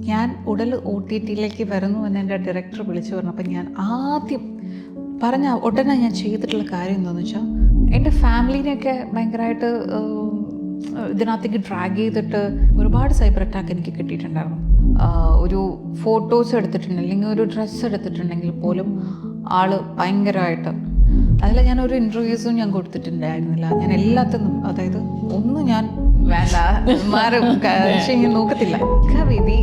ഞാൻ ഉടൽ OTT വരുന്നു എന്ന് എൻ്റെ ഡയറക്ടർ വിളിച്ചു പറഞ്ഞപ്പോൾ ഞാൻ ആദ്യം പറഞ്ഞ ഉടനെ ഞാൻ ചെയ്തിട്ടുള്ള കാര്യം എന്താണെന്ന് വെച്ചാൽ എൻ്റെ ഫാമിലീനെയൊക്കെ ഭയങ്കരമായിട്ട് ഇതിനകത്തേക്ക് ഡ്രാഗ് ചെയ്തിട്ട് ഒരുപാട് സൈബർ അറ്റാക്ക് എനിക്ക് കിട്ടിയിട്ടുണ്ടായിരുന്നു. ഒരു ഫോട്ടോസ് എടുത്തിട്ടുണ്ട് അല്ലെങ്കിൽ ഒരു ഡ്രസ്സ് എടുത്തിട്ടുണ്ടെങ്കിൽ പോലും ആള് ഭയങ്കരമായിട്ട് അതിൽ ഞാനൊരു ഇൻ്റർവ്യൂസും ഞാൻ കൊടുത്തിട്ടുണ്ടായിരുന്നില്ല. ഞാൻ എല്ലാത്തിനും അതായത് ഒന്നും ഞാൻ വേണ്ട മാറും ഞാൻ നോക്കത്തില്ല വിധി.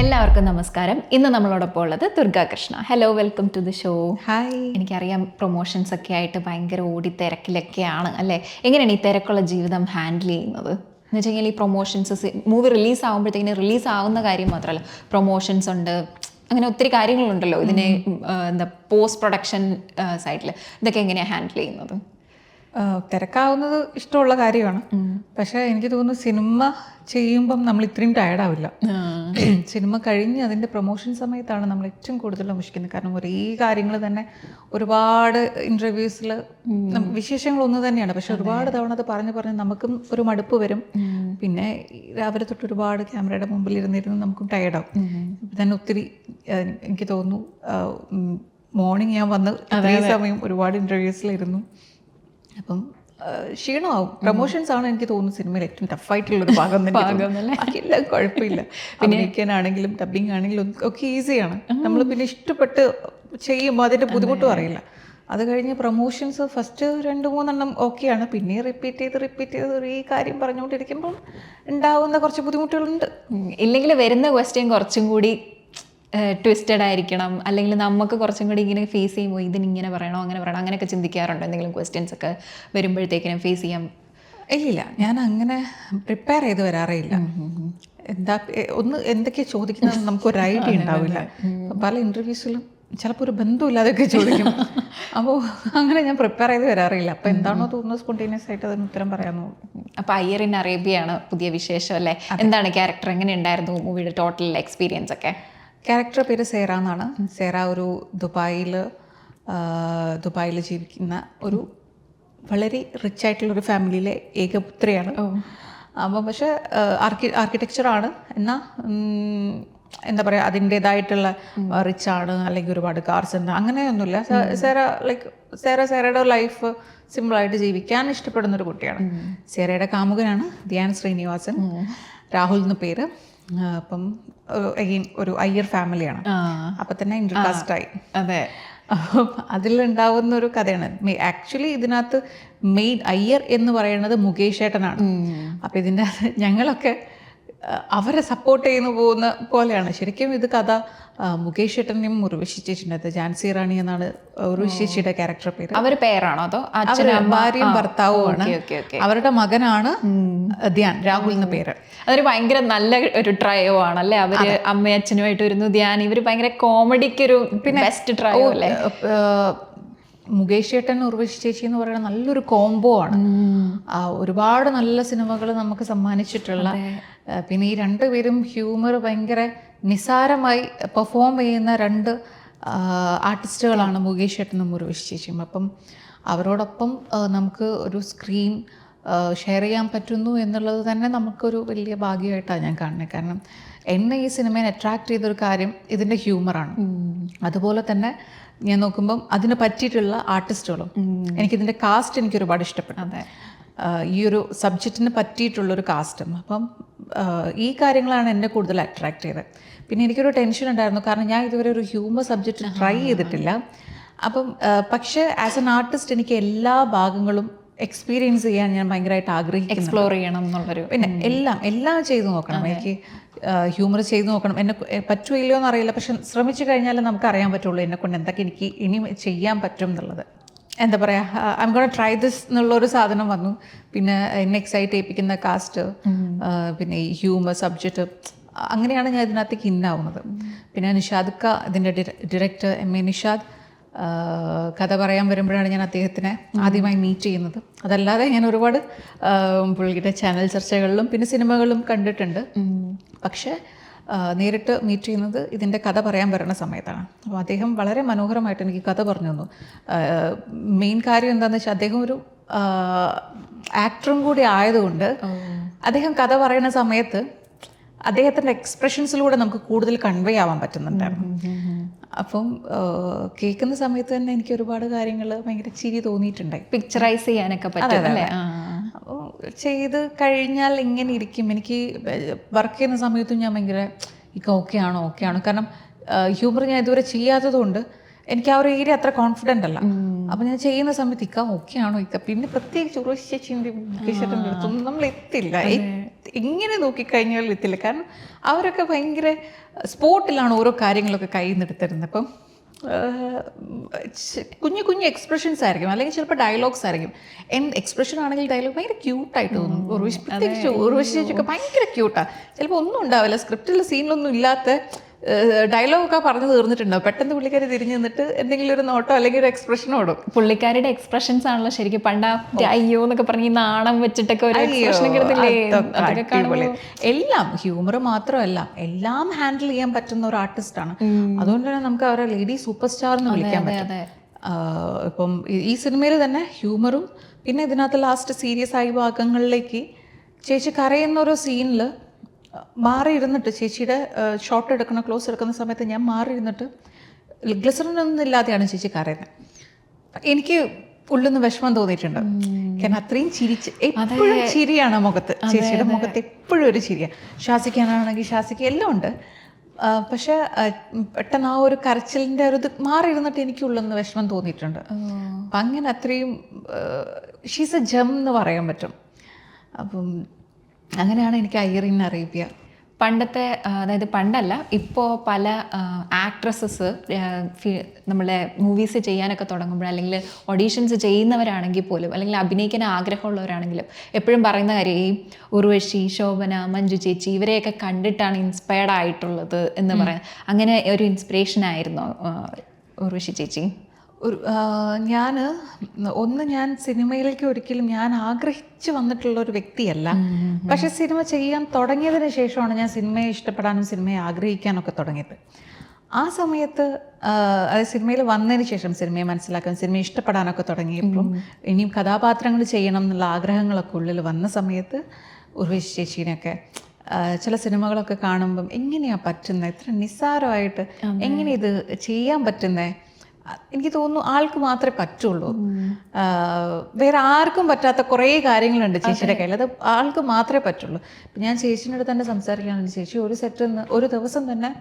എല്ലാവർക്കും നമസ്കാരം. ഇന്ന് നമ്മളോടൊപ്പം ഉള്ളത് Durga Krishna. Hello, welcome to the show. Hi. എനിക്കറിയാം പ്രൊമോഷൻസ് ഒക്കെ ആയിട്ട് ഭയങ്കര ഓടി തിരക്കിലൊക്കെയാണ് അല്ലേ? എങ്ങനെയാണ് ഈ തിരക്കുള്ള ജീവിതം ഹാൻഡിൽ ചെയ്യുന്നത് എന്ന് വെച്ച് കഴിഞ്ഞാൽ ഈ പ്രൊമോഷൻസ് മൂവി റിലീസ് ആകുമ്പോഴത്തേക്കിന് റിലീസ് ആവുന്ന കാര്യം മാത്രമല്ല, പ്രൊമോഷൻസ് ഉണ്ട്, അങ്ങനെ ഒത്തിരി കാര്യങ്ങളുണ്ടല്ലോ ഇതിനെ എന്താ പോസ്റ്റ് പ്രൊഡക്ഷൻ സൈഡിൽ. ഇതൊക്കെ എങ്ങനെയാണ് ഹാൻഡിൽ ചെയ്യുന്നത്? തിരക്കാവുന്നത് ഇഷ്ടമുള്ള കാര്യമാണ്. പക്ഷേ എനിക്ക് തോന്നുന്നു സിനിമ ചെയ്യുമ്പം നമ്മൾ ഇത്രയും ടയർഡാവില്ല. സിനിമ കഴിഞ്ഞ് അതിൻ്റെ പ്രൊമോഷൻ സമയത്താണ് നമ്മൾ ഏറ്റവും കൂടുതൽ മുഷിക്കുന്നത്. കാരണം ഒരേ കാര്യങ്ങൾ തന്നെ ഒരുപാട് ഇൻ്റർവ്യൂസിൽ വിശേഷങ്ങളൊന്നു തന്നെയാണ്, പക്ഷെ ഒരുപാട് തവണ അത് പറഞ്ഞ് നമുക്കും ഒരു മടുപ്പ് വരും. പിന്നെ രാവിലെ തൊട്ട് ഒരുപാട് ക്യാമറയുടെ മുമ്പിൽ ഇരുന്നിരുന്ന് നമുക്കും ടയർഡാവും. തന്നെ ഒത്തിരി എനിക്ക് തോന്നുന്നു മോർണിംഗ് ഞാൻ വന്ന് അതേ സമയം ഒരുപാട് ഇൻ്റർവ്യൂസിലിരുന്നു. അപ്പം ക്ഷീണമാവും. പ്രൊമോഷൻസ് ആണ് എനിക്ക് തോന്നുന്നു സിനിമയിൽ ഏറ്റവും ടഫായിട്ടുള്ളൊരു ഭാഗം. എല്ലാം കുഴപ്പമില്ല, അഭിനയിക്കാനാണെങ്കിലും ഡബിങ് ആണെങ്കിലും ഒക്കെ ഈസിയാണ്. നമ്മൾ പിന്നെ ഇഷ്ടപ്പെട്ട് ചെയ്യുമ്പോൾ അതിൻ്റെ ബുദ്ധിമുട്ടും അറിയില്ല. അത് കഴിഞ്ഞ് പ്രൊമോഷൻസ് ഫസ്റ്റ് 2-3 ഓക്കെയാണ്, പിന്നെ റിപ്പീറ്റ് ചെയ്ത് ഈ കാര്യം പറഞ്ഞുകൊണ്ടിരിക്കുമ്പോൾ ഉണ്ടാവുന്ന കുറച്ച് ബുദ്ധിമുട്ടുകളുണ്ട്. ഇല്ലെങ്കിൽ വരുന്ന ക്വസ്റ്റ്യൻ കുറച്ചും കൂടി ട്വിസ്റ്റഡ് ആയിരിക്കണം, അല്ലെങ്കിൽ നമുക്ക് കുറച്ചും കൂടി ഇങ്ങനെ ഫേസ് ചെയ്യുമ്പോൾ ഇതിനിങ്ങനെ പറയണോ അങ്ങനെ പറയണോ അങ്ങനെയൊക്കെ ചിന്തിക്കാറുണ്ട്. എന്തെങ്കിലും ക്വസ്റ്റ്യൻസ് ഒക്കെ വരുമ്പോഴത്തേക്കിനും ഫേസ് ചെയ്യാം? ഇല്ല, ഞാൻ അങ്ങനെ പ്രിപ്പയർ ചെയ്ത് വരാറേ ഇല്ല. എന്തൊക്കെയാണ് ചോദിക്കുന്നത് നമുക്കൊരു ഐഡിയ ഉണ്ടാവില്ല. പല ഇൻ്റർവ്യൂസിലും ചിലപ്പോൾ ഒരു ബന്ധമില്ലാതെയൊക്കെ ചോദിക്കും. അപ്പോൾ അങ്ങനെ ഞാൻ പ്രിപ്പയർ ചെയ്ത് വരാറില്ല. അപ്പോൾ എന്താണോ തോന്നുന്നത് സ്പോണ്ടേനിയസ് ആയിട്ട് അതിന് ഉത്തരം പറയാമെന്ന് തോന്നുന്നു. അപ്പോൾ അയ്യർ ഇൻ അറേബ്യയാണ് പുതിയ വിശേഷം അല്ലേ? എന്താണ് ക്യാരക്ടർ, എങ്ങനെ ഉണ്ടായിരുന്നു മൂവിയുടെ ടോട്ടൽ എക്സ്പീരിയൻസ് ഒക്കെ? ക്യാരക്ടർ പേര് സേറ എന്നാണ്. സേറ ഒരു ദുബായിൽ ജീവിക്കുന്ന ഒരു വളരെ റിച്ച് ആയിട്ടുള്ളൊരു ഫാമിലിയിലെ ഏകപുത്രിയാണ്. അപ്പം പക്ഷേ ആർക്കിടെക്ചറാണ്, എന്നാൽ എന്താ പറയുക അതിൻ്റേതായിട്ടുള്ള റിച്ചാണ്, അല്ലെങ്കിൽ ഒരുപാട് കാർസ് ഉണ്ട് അങ്ങനെയൊന്നുമില്ല. സേറയുടെ ലൈഫ് സിമ്പിളായിട്ട് ജീവിക്കാൻ ഇഷ്ടപ്പെടുന്നൊരു കുട്ടിയാണ്. സേറയുടെ കാമുകനാണ് ധ്യാൻ ശ്രീനിവാസൻ, രാഹുൽ എന്ന് പേര്. അപ്പം അഗെയിൻ ഒരു അയ്യർ ഫാമിലിയാണ്. അപ്പം തന്നെ ഇന്റർകാസ്റ്റായി. അതെ, അതിലുണ്ടാവുന്ന ഒരു കഥയാണ്. ആക്ച്വലി ഇതിനകത്ത് മെയിൻ അയ്യർ എന്ന് പറയുന്നത് മുകേഷ് ഏട്ടനാണ്. അപ്പം ഇതിൻ്റെ ഞങ്ങളൊക്കെ അവരെ സപ്പോർട്ട് ചെയ്യുന്നു പോകുന്ന പോലെയാണ്. ശരിക്കും ഇത് കഥ മുകേഷ് ഏട്ടനെയും ഉർവശി ചേച്ചിൻ്റെ ജാൻസി റാണി എന്നാണ് ഉർവശി ചേച്ചിയുടെ ക്യാരക്ടർ പേര്. അവർ പേരാണോ അതോ ഭാര്യയും ഭർത്താവുമാണ്. അവരുടെ മകനാണ് ധ്യാൻ, രാഹുൽ എന്ന പേര്. അതൊരു ഭയങ്കര നല്ല ഒരു ട്രയോ ആണല്ലേ. അവര് അമ്മയും അച്ഛനുമായിട്ട് വരുന്നു ധ്യാൻ. ഇവര് ഭയങ്കര കോമഡിക്ക് ഒരു ബെസ്റ്റ് ട്രയോ അല്ലേ. മുകേഷ് ഏട്ടൻ ഉർവശി ചേച്ചി എന്ന് പറയുന്നത് നല്ലൊരു കോംബോ ആണ്. ഒരുപാട് നല്ല സിനിമകൾ നമുക്ക് സമ്മാനിച്ചിട്ടുള്ള, പിന്നെ ഈ രണ്ടുപേരും ഹ്യൂമർ ഭയങ്കര നിസാരമായി പെർഫോം ചെയ്യുന്ന രണ്ട് ആർട്ടിസ്റ്റുകളാണ് മുകേഷ് ഏട്ടനും ഉർവശി ചേച്ചിയും. അപ്പം അവരോടൊപ്പം നമുക്ക് ഒരു സ്ക്രീൻ ഷെയർ ചെയ്യാൻ പറ്റുന്നു എന്നുള്ളത് തന്നെ നമുക്കൊരു വലിയ ഭാഗ്യമായിട്ടാണ് ഞാൻ കാണുന്നത്. കാരണം എന്നെ ഈ സിനിമയെ അട്രാക്ട് ചെയ്തൊരു കാര്യം ഇതിൻ്റെ ഹ്യൂമറാണ്. അതുപോലെ തന്നെ ഞാൻ നോക്കുമ്പം അതിന് പറ്റിയിട്ടുള്ള ആർട്ടിസ്റ്റുകളും, എനിക്കിതിൻ്റെ കാസ്റ്റ് എനിക്ക് ഒരുപാട് ഇഷ്ടപ്പെട്ടു. ഈ ഒരു സബ്ജക്റ്റിന് പറ്റിയിട്ടുള്ളൊരു കാസ്റ്റും. അപ്പം ഈ കാര്യങ്ങളാണ് എന്നെ കൂടുതൽ അട്രാക്ട് ചെയ്തത്. പിന്നെ എനിക്കൊരു ടെൻഷൻ ഉണ്ടായിരുന്നു, കാരണം ഞാൻ ഇതുവരെ ഒരു ഹ്യൂമർ സബ്ജക്റ്റ് ട്രൈ ചെയ്തിട്ടില്ല. അപ്പം പക്ഷേ ആസ് എൻ ആർട്ടിസ്റ്റ് എനിക്ക് എല്ലാ ഭാഗങ്ങളും എക്സ്പീരിയൻസ് ചെയ്യാൻ ഞാൻ ഭയങ്കരമായിട്ട് ആഗ്രഹിക്കുന്നു. എക്സ്പ്ലോർ ചെയ്യണം എന്നുള്ളൊരു, പിന്നെ എല്ലാം ചെയ്തു നോക്കണം. എനിക്ക് ഹ്യൂമർ ചെയ്ത് നോക്കണം. എന്നെ പറ്റുമല്ലോ എന്നറിയില്ല, പക്ഷെ ശ്രമിച്ചു കഴിഞ്ഞാൽ നമുക്ക് അറിയാൻ പറ്റുള്ളൂ എന്നെക്കൊണ്ട് എന്തൊക്കെ എനിക്ക് ഇനി ചെയ്യാൻ പറ്റും എന്നുള്ളത്. എന്താ പറയുക, I M gonna try this എന്നുള്ളൊരു സാധനം വന്നു. പിന്നെ എന്നെ എക്സൈറ്റ് ചെയ്യിപ്പിക്കുന്ന കാസ്റ്റ്, പിന്നെ ഈ ഹ്യൂമർ സബ്ജക്റ്റ്, അങ്ങനെയാണ് ഞാൻ ഇതിനകത്തേക്ക് ഇന്നാവുന്നത്. പിന്നെ നിഷാദ് ഇതിൻ്റെ ഡയറക്ടർ MA നിഷാദ് കഥ പറയാൻ വരുമ്പോഴാണ് ഞാൻ അദ്ദേഹത്തിനെ ആദ്യമായി മീറ്റ് ചെയ്യുന്നത്. അതല്ലാതെ ഞാൻ ഒരുപാട് പുള്ളിയുടെ ചാനൽ ചർച്ചകളിലും പിന്നെ സിനിമകളിലും കണ്ടിട്ടുണ്ട്. പക്ഷേ നേരിട്ട് മീറ്റ് ചെയ്യുന്നത് ഇതിൻ്റെ കഥ പറയാൻ വരുന്ന സമയത്താണ്. അപ്പോൾ അദ്ദേഹം വളരെ മനോഹരമായിട്ട് എനിക്ക് കഥ പറഞ്ഞു തന്നു. മെയിൻ കാര്യം എന്താണെന്ന് വെച്ചാൽ അദ്ദേഹം ഒരു ആക്ടറും കൂടി ആയതുകൊണ്ട് അദ്ദേഹം കഥ പറയുന്ന സമയത്ത് അദ്ദേഹത്തിൻ്റെ എക്സ്പ്രഷൻസിലൂടെ നമുക്ക് കൂടുതൽ കൺവേ ആവാൻ പറ്റുന്നുണ്ടായിരുന്നു. അപ്പം കേൾക്കുന്ന സമയത്ത് തന്നെ എനിക്ക് ഒരുപാട് കാര്യങ്ങൾ ഭയങ്കര ചിരി തോന്നിയിട്ടുണ്ടായി. പിക്ചറൈസ് ചെയ്യാനൊക്കെ പറ്റും. അപ്പോൾ ചെയ്ത് കഴിഞ്ഞാൽ ഇങ്ങനെ ഇരിക്കും. എനിക്ക് വർക്ക് ചെയ്യുന്ന സമയത്തും ഞാൻ ഭയങ്കര ഓക്കെ ആണോ കാരണം ഹ്യൂമർ ഞാൻ ഇതുവരെ ചെയ്യാത്തതുകൊണ്ട് എനിക്ക് ആ ഒരു ഏരിയ അത്ര കോൺഫിഡൻ്റ് അല്ല. അപ്പം ഞാൻ ചെയ്യുന്ന സമയത്ത് ഓക്കെ ആണോ പിന്നെ പ്രത്യേകിച്ച് ഉറവശി ചേച്ചീൻ്റെ മുകേഷേട്ടൻ്റെ അടുത്തൊന്നും നമ്മൾ എത്തില്ല. എങ്ങനെ നോക്കിക്കഴിഞ്ഞാൽ എത്തില്ല. കാരണം അവരൊക്കെ ഭയങ്കര സ്പോട്ടിലാണ് ഓരോ കാര്യങ്ങളൊക്കെ കയ്യിൽ നിന്ന് എടുത്തിരുന്നത്. അപ്പം കുഞ്ഞു കുഞ്ഞു എക്സ്പ്രഷൻസ് ആയിരിക്കും, അല്ലെങ്കിൽ ചിലപ്പോൾ ഡയലോഗ്സ് ആയിരിക്കും. എക്സ്പ്രഷൻ ആണെങ്കിൽ ഡയലോഗ് ഭയങ്കര ക്യൂട്ടായിട്ട് തോന്നും. പ്രത്യേകിച്ച് ഉർവശി ചേച്ചിയൊക്കെ ഭയങ്കര ക്യൂട്ടാണ്. ചിലപ്പോൾ ഒന്നും ഉണ്ടാവില്ല, സ്ക്രിപ്റ്റിൽ സീനിലൊന്നും ഇല്ലാത്ത ഡയലോഗൊക്കെ പറഞ്ഞു തീർന്നിട്ടുണ്ടാവും. പെട്ടെന്ന് പുള്ളിക്കാരി തിരിഞ്ഞു നിന്നിട്ട് എന്തെങ്കിലും ഒരു നോട്ടോ അല്ലെങ്കിൽ ഒരു എക്സ്പ്രഷനോ ഇടും. പുള്ളിക്കാരുടെ എക്സ്പ്രഷൻസ് ആണല്ലോ ശരിക്കും. അയ്യോ എന്നൊക്കെ പറഞ്ഞ് നാണം വെച്ചിട്ടൊക്കെ ഒരു എക്സ്പ്രഷൻ എല്ലാം ഹ്യൂമർ മാത്രമല്ല, എല്ലാം ഹാൻഡിൽ ചെയ്യാൻ പറ്റുന്ന ഒരു ആർട്ടിസ്റ്റാണ്. അതുകൊണ്ട് തന്നെ നമുക്ക് അവരെ ലേഡി സൂപ്പർ സ്റ്റാർ എന്ന് വിളിക്കാൻ പറ്റും. ഇപ്പം ഈ സിനിമയിൽ തന്നെ ഹ്യൂമറും പിന്നെ ഇതിനകത്ത് ലാസ്റ്റ് സീരിയസ് ആയ ഭാഗങ്ങളിലേക്ക് ചേച്ചി കരയുന്ന ഒരു സീനിൽ മാറിയിരുന്നിട്ട്, ചേച്ചിയുടെ ഷോട്ട് എടുക്കുന്ന ക്ലോസ് എടുക്കുന്ന സമയത്ത് ഞാൻ മാറിയിരുന്നിട്ട് ഗ്ലിസറിനൊന്നും ഇല്ലാതെയാണ് ചേച്ചി കരയുന്നത്. എനിക്ക് ഉള്ളിന്ന് വിഷമം തോന്നിയിട്ടുണ്ട്. കാരണം അത്രയും എപ്പോഴും ചിരിയാണ് മുഖത്ത്, ചേച്ചിയുടെ മുഖത്ത് എപ്പോഴും ഒരു ചിരിയാണ്. ശ്വാസിക്കാനാണെങ്കിൽ ശ്വാസിക്കുക എല്ലാം ഉണ്ട്. പക്ഷെ പെട്ടെന്ന് ആ ഒരു കരച്ചിലിൻ്റെ ഒരു ഇത് മാറിയിരുന്നിട്ട് എനിക്കുള്ളെന്ന് വിഷമം തോന്നിയിട്ടുണ്ട്. അപ്പം അങ്ങനെ അത്രയും ഷീസ് എ ജം എന്ന് പറയാൻ പറ്റും. അപ്പം അങ്ങനെയാണ് എനിക്ക് ഐറിൻ അറേബ്യ. പണ്ടത്തെ, അതായത് പണ്ടല്ല, ഇപ്പോൾ പല ആക്ട്രസസ് നമ്മളെ മൂവീസ് ചെയ്യാനൊക്കെ തുടങ്ങുമ്പോൾ, അല്ലെങ്കിൽ ഓഡീഷൻസ് ചെയ്യുന്നവരാണെങ്കിൽ പോലും, അല്ലെങ്കിൽ അഭിനയിക്കാൻ ആഗ്രഹമുള്ളവരാണെങ്കിലും എപ്പോഴും പറയുന്ന കാര്യം ഈ ഉർവശി, ശോഭന, മഞ്ജു ചേച്ചി ഇവരെയൊക്കെ കണ്ടിട്ടാണ് ഇൻസ്പയർഡ് ആയിട്ടുള്ളത് എന്ന് പറയാം. അങ്ങനെ ഒരു ഇൻസ്പിറേഷൻ ആയിരുന്നോ ഉർവശി ചേച്ചി? ഞാൻ സിനിമയിലേക്ക് ഒരിക്കലും ഞാൻ ആഗ്രഹിച്ചു വന്നിട്ടുള്ള ഒരു വ്യക്തിയല്ല. പക്ഷെ സിനിമ ചെയ്യാൻ തുടങ്ങിയതിന് ശേഷമാണ് ഞാൻ സിനിമയെ ഇഷ്ടപ്പെടാനും സിനിമയെ ആഗ്രഹിക്കാനൊക്കെ തുടങ്ങിയത്. ആ സമയത്ത് അതായത് സിനിമയിൽ വന്നതിന് ശേഷം സിനിമയെ മനസ്സിലാക്കാൻ, സിനിമയെ ഇഷ്ടപ്പെടാനൊക്കെ തുടങ്ങിയപ്പോഴും ഇനിയും കഥാപാത്രങ്ങൾ ചെയ്യണം എന്നുള്ള ആഗ്രഹങ്ങളൊക്കെ ഉള്ളിൽ വന്ന സമയത്ത് ഉർവശി ചേച്ചീനെയൊക്കെ ചില സിനിമകളൊക്കെ കാണുമ്പം എങ്ങനെയാണ് പറ്റുന്നത്, ഇത്ര നിസ്സാരമായിട്ട് എങ്ങനെ ഇത് ചെയ്യാൻ പറ്റുന്നത്, എനിക്ക് തോന്നുന്നു ആൾക്ക് മാത്രമേ പറ്റുള്ളൂ. വേറെ ആർക്കും പറ്റാത്ത കുറേ കാര്യങ്ങളുണ്ട് ചേച്ചിയുടെ കയ്യിൽ, അത് ആൾക്ക് മാത്രമേ പറ്റുള്ളൂ. ഇപ്പം ഞാൻ ചേച്ചിൻ്റെ അടുത്ത് തന്നെ സംസാരിക്കുകയാണെങ്കിൽ ചേച്ചി ഒരു ദിവസം തന്നെ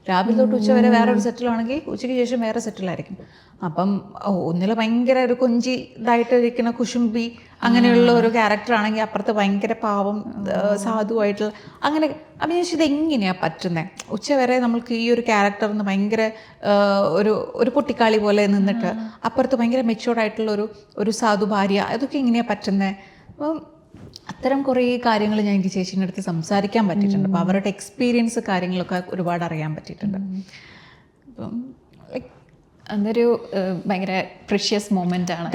രാവിലെ തൊട്ട് ഉച്ച വരെ വേറെ ഒരു സെറ്റിലാണെങ്കിൽ ഉച്ചയ്ക്ക് ശേഷം വേറെ സെറ്റിലായിരിക്കും. അപ്പം ഒന്നിൽ ഭയങ്കര ഒരു കൊഞ്ചി ഇതായിട്ട് ഇരിക്കുന്ന കുശുംബി അങ്ങനെയുള്ള ഒരു ക്യാരക്ടറാണെങ്കിൽ അപ്പുറത്ത് ഭയങ്കര പാവം സാധുവായിട്ടുള്ള അങ്ങനെ. അപ്പം ഞാൻ ഇത് എങ്ങനെയാണ് പറ്റുന്നത്? ഉച്ച വരെ നമ്മൾക്ക് ഈ ഒരു ക്യാരക്ടറിന് ഭയങ്കര ഒരു പൊട്ടിക്കാളി പോലെ നിന്നിട്ട് അപ്പുറത്ത് ഭയങ്കര മെച്യൂർഡായിട്ടുള്ള ഒരു സാധു ഭാര്യ, അതൊക്കെ എങ്ങനെയാണ് പറ്റുന്നത്? അപ്പം അത്തരം കുറേ കാര്യങ്ങൾ ഞാൻ എനിക്ക് ചേച്ചീൻ്റെ അടുത്ത് സംസാരിക്കാൻ പറ്റിയിട്ടുണ്ട്. അപ്പോൾ അവരുടെ എക്സ്പീരിയൻസ് കാര്യങ്ങളൊക്കെ ഒരുപാട് അറിയാൻ പറ്റിയിട്ടുണ്ട്. അപ്പം അതൊരു ഭയങ്കര പ്രിഷ്യസ് മൊമെൻ്റ് ആണ്.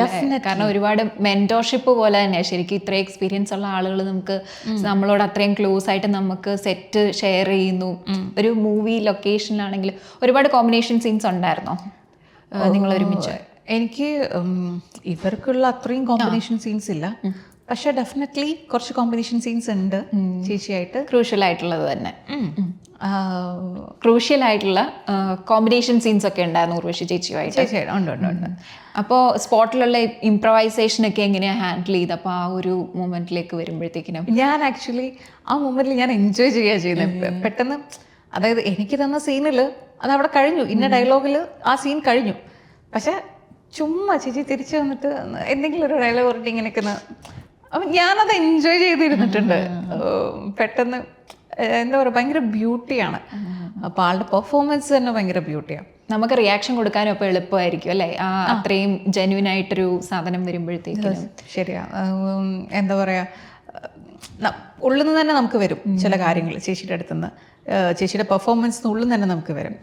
കാരണം ഒരുപാട് മെൻറ്റോർഷിപ്പ് പോലെ തന്നെയാണ് ശരിക്കും. ഇത്രയും എക്സ്പീരിയൻസ് ഉള്ള ആളുകൾ നമുക്ക് നമ്മളോട് അത്രയും ക്ലോസ് ആയിട്ട് നമുക്ക് സെറ്റ് ഷെയർ ചെയ്യുന്നു. ഒരു മൂവി ലൊക്കേഷനിലാണെങ്കിൽ ഒരുപാട് കോമ്പിനേഷൻ സീൻസ് ഉണ്ടായിരുന്നോ നിങ്ങൾ ഒരുമിച്ച്? എനിക്ക് ഇവർക്കുള്ള അത്രയും കോമ്പിനേഷൻ സീൻസ് ഇല്ല, പക്ഷെ ഡെഫിനറ്റ്ലി കുറച്ച് കോമ്പിനേഷൻ സീൻസ് ഉണ്ട് ചേച്ചിയായിട്ട്. ക്രൂഷ്യൽ ആയിട്ടുള്ളത് തന്നെ, ക്രൂഷ്യൽ ആയിട്ടുള്ള കോമ്പിനേഷൻ സീൻസ് ഒക്കെ ഉണ്ടായിരുന്നു ഉർവശി ചേച്ചിയുമായിട്ട്. ഉണ്ട്. അപ്പോൾ സ്പോട്ടിലുള്ള ഇംപ്രവൈസേഷനൊക്കെ എങ്ങനെയാണ് ഹാൻഡിൽ ചെയ്ത്? അപ്പോൾ ആ ഒരു മൊമെന്റിലേക്ക് വരുമ്പോഴത്തേക്കിനും ഞാൻ ആക്ച്വലി ആ മൊമെന്റിൽ ഞാൻ എൻജോയ് ചെയ്യുക ചെയ്യുന്നത്. പെട്ടെന്ന് അതായത് എനിക്ക് തന്ന സീനിൽ അത് അവിടെ കഴിഞ്ഞു, ഇന്ന ഡയലോഗിൽ ആ സീൻ കഴിഞ്ഞു. പക്ഷെ ചുമ്മാ ചേച്ചി തിരിച്ചു വന്നിട്ട് എന്തെങ്കിലും ഒരു ഡയലോഗ് പറഞ്ഞിട്ട് ഇങ്ങനെയൊക്കെ അപ്പം ഞാനത് എൻജോയ് ചെയ്തിരുന്നിട്ടുണ്ട്. പെട്ടെന്ന് എന്താ പറയുക, ഭയങ്കര ബ്യൂട്ടിയാണ്. അപ്പോൾ ആളുടെ പെർഫോമൻസ് തന്നെ ഭയങ്കര ബ്യൂട്ടിയാണ്. നമുക്ക് റിയാക്ഷൻ കൊടുക്കാനും അപ്പോൾ എളുപ്പമായിരിക്കും അല്ലേ, അത്രയും ജെന്യൂൻ ആയിട്ടൊരു സാധനം വരുമ്പോഴത്തേക്കും. ശരിയാ, എന്താ പറയുക, ഉള്ളിൽ നിന്ന് തന്നെ നമുക്ക് വരും ചില കാര്യങ്ങൾ. ചേച്ചിയുടെ അടുത്തുനിന്ന്, ചേച്ചിയുടെ പെർഫോമൻസിന് ഉള്ളിൽ തന്നെ നമുക്ക് വരും.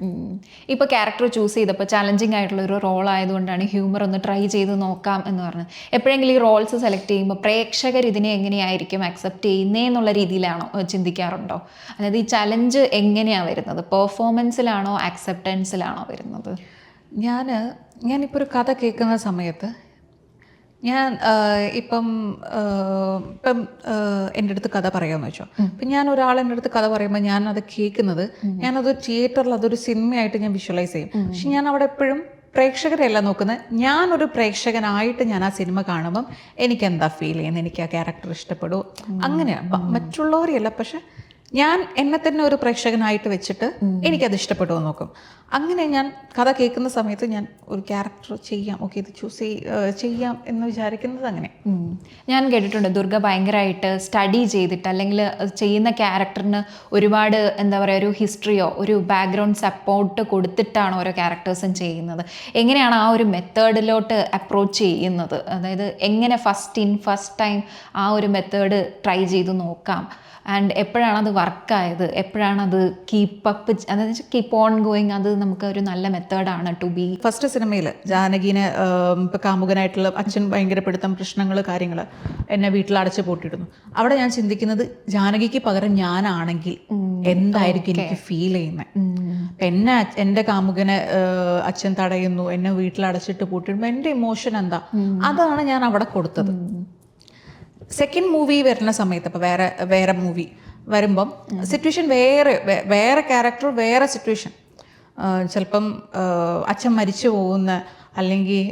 ഇപ്പോൾ ക്യാരക്ടർ ചൂസ് ചെയ്തപ്പോൾ ചാലഞ്ചിങ് ആയിട്ടുള്ള ഒരു റോൾ ആയതുകൊണ്ടാണ് ഹ്യൂമർ ഒന്ന് ട്രൈ ചെയ്ത് നോക്കാം എന്ന് പറഞ്ഞത്. എപ്പോഴെങ്കിലും ഈ റോൾസ് സെലക്ട് ചെയ്യുമ്പോൾ പ്രേക്ഷകർ ഇതിനെ എങ്ങനെയായിരിക്കും അക്സെപ്റ്റ് ചെയ്യുന്നേ എന്നുള്ള രീതിയിലാണോ ചിന്തിക്കാറുണ്ടോ? അതായത് ഈ ചലഞ്ച് എങ്ങനെയാണ് വരുന്നത്? പെർഫോമൻസിലാണോ അക്സെപ്റ്റൻസിലാണോ വരുന്നത്? ഞാനിപ്പോൾ ഒരു കഥ കേൾക്കുന്ന സമയത്ത് ഞാൻ ഇപ്പം എൻ്റെ അടുത്ത് കഥ പറയാമെന്ന് വെച്ചോ. അപ്പം ഞാൻ ഒരാൾ എൻ്റെ അടുത്ത് കഥ പറയുമ്പോൾ ഞാൻ അത് കേൾക്കുന്നത്, ഞാനത് തിയേറ്ററിൽ അതൊരു സിനിമയായിട്ട് ഞാൻ വിഷ്വലൈസ് ചെയ്യും. പക്ഷെ ഞാൻ അവിടെ എപ്പോഴും പ്രേക്ഷകരെയല്ല നോക്കുന്നത്, ഞാനൊരു പ്രേക്ഷകനായിട്ട് ഞാൻ ആ സിനിമ കാണുമ്പം എനിക്ക് എന്താ ഫീൽ ചെയ്യുന്നത്, എനിക്ക് ആ ക്യാരക്ടർ ഇഷ്ടപ്പെടുമോ, അങ്ങനെയാണ്. മറ്റുള്ളവരെയല്ല, പക്ഷെ ഞാൻ എന്നെ തന്നെ ഒരു പ്രേക്ഷകനായിട്ട് വെച്ചിട്ട് എനിക്കത് ഇഷ്ടപ്പെടുമോ നോക്കും. അങ്ങനെ ഞാൻ കഥ കേൾക്കുന്ന സമയത്ത് ഞാൻ ഒരു ക്യാരക്ടർ ചെയ്യാം, ഓക്കെ ഇത് ചൂസ് ചെയ്യാം എന്ന് വിചാരിക്കുന്നത് അങ്ങനെ. ഞാൻ കേട്ടിട്ടുണ്ട് ദുർഗ ഭയങ്കരമായിട്ട് സ്റ്റഡി ചെയ്തിട്ട് അല്ലെങ്കിൽ ചെയ്യുന്ന ക്യാരക്ടറിന് ഒരുപാട് എന്താ പറയുക ഒരു ഹിസ്റ്ററിയോ ഒരു ബാക്ക്ഗ്രൗണ്ട് സപ്പോർട്ട് കൊടുത്തിട്ടാണ് ഓരോ ക്യാരക്ടേഴ്സും ചെയ്യുന്നത്. എങ്ങനെയാണ് ആ ഒരു മെത്തേഡിലോട്ട് അപ്രോച്ച് ചെയ്യുന്നത്? അതായത് എങ്ങനെ ഫസ്റ്റ് ടൈം ആ ഒരു മെത്തേഡ് ട്രൈ ചെയ്ത് നോക്കാം, ആൻഡ് എപ്പോഴാണത് വർക്കായത്, എപ്പോഴാണത് കീപ്പപ്പ് അതായത് കീപ്പ് ഓൺ ഗോയിങ്, അത് നമുക്ക് ഒരു നല്ല മെത്തേഡാണ് ടു ബി. ഫസ്റ്റ് സിനിമയിൽ ജാനകിനെ ഇപ്പം കാമുകനായിട്ടുള്ള അച്ഛൻ ഭയങ്കര പിടുത്തം പ്രശ്നങ്ങൾ കാര്യങ്ങൾ എന്നെ വീട്ടിൽ അടച്ചു പൂട്ടിയിടുന്നു. അവിടെ ഞാൻ ചിന്തിക്കുന്നത് ജാനകിക്ക് പകരം ഞാനാണെങ്കിൽ എന്തായിരിക്കും എനിക്ക് ഫീൽ ചെയ്യുന്നത്. എൻ്റെ കാമുകനെ അച്ഛൻ തടയുന്നു, എന്നെ വീട്ടിൽ അടച്ചിട്ട് പൂട്ടിയിടുമ്പോൾ എൻ്റെ ഇമോഷൻ എന്താ, അതാണ് ഞാൻ അവിടെ കൊടുത്തത്. സെക്കൻഡ് മൂവി വരുന്ന സമയത്ത് ഇപ്പോൾ വേറെ മൂവി വരുമ്പം സിറ്റുവേഷൻ വേറെ ക്യാരക്ടർ വേറെ സിറ്റുവേഷൻ, ചിലപ്പം അച്ഛൻ മരിച്ചു പോകുന്ന അല്ലെങ്കിൽ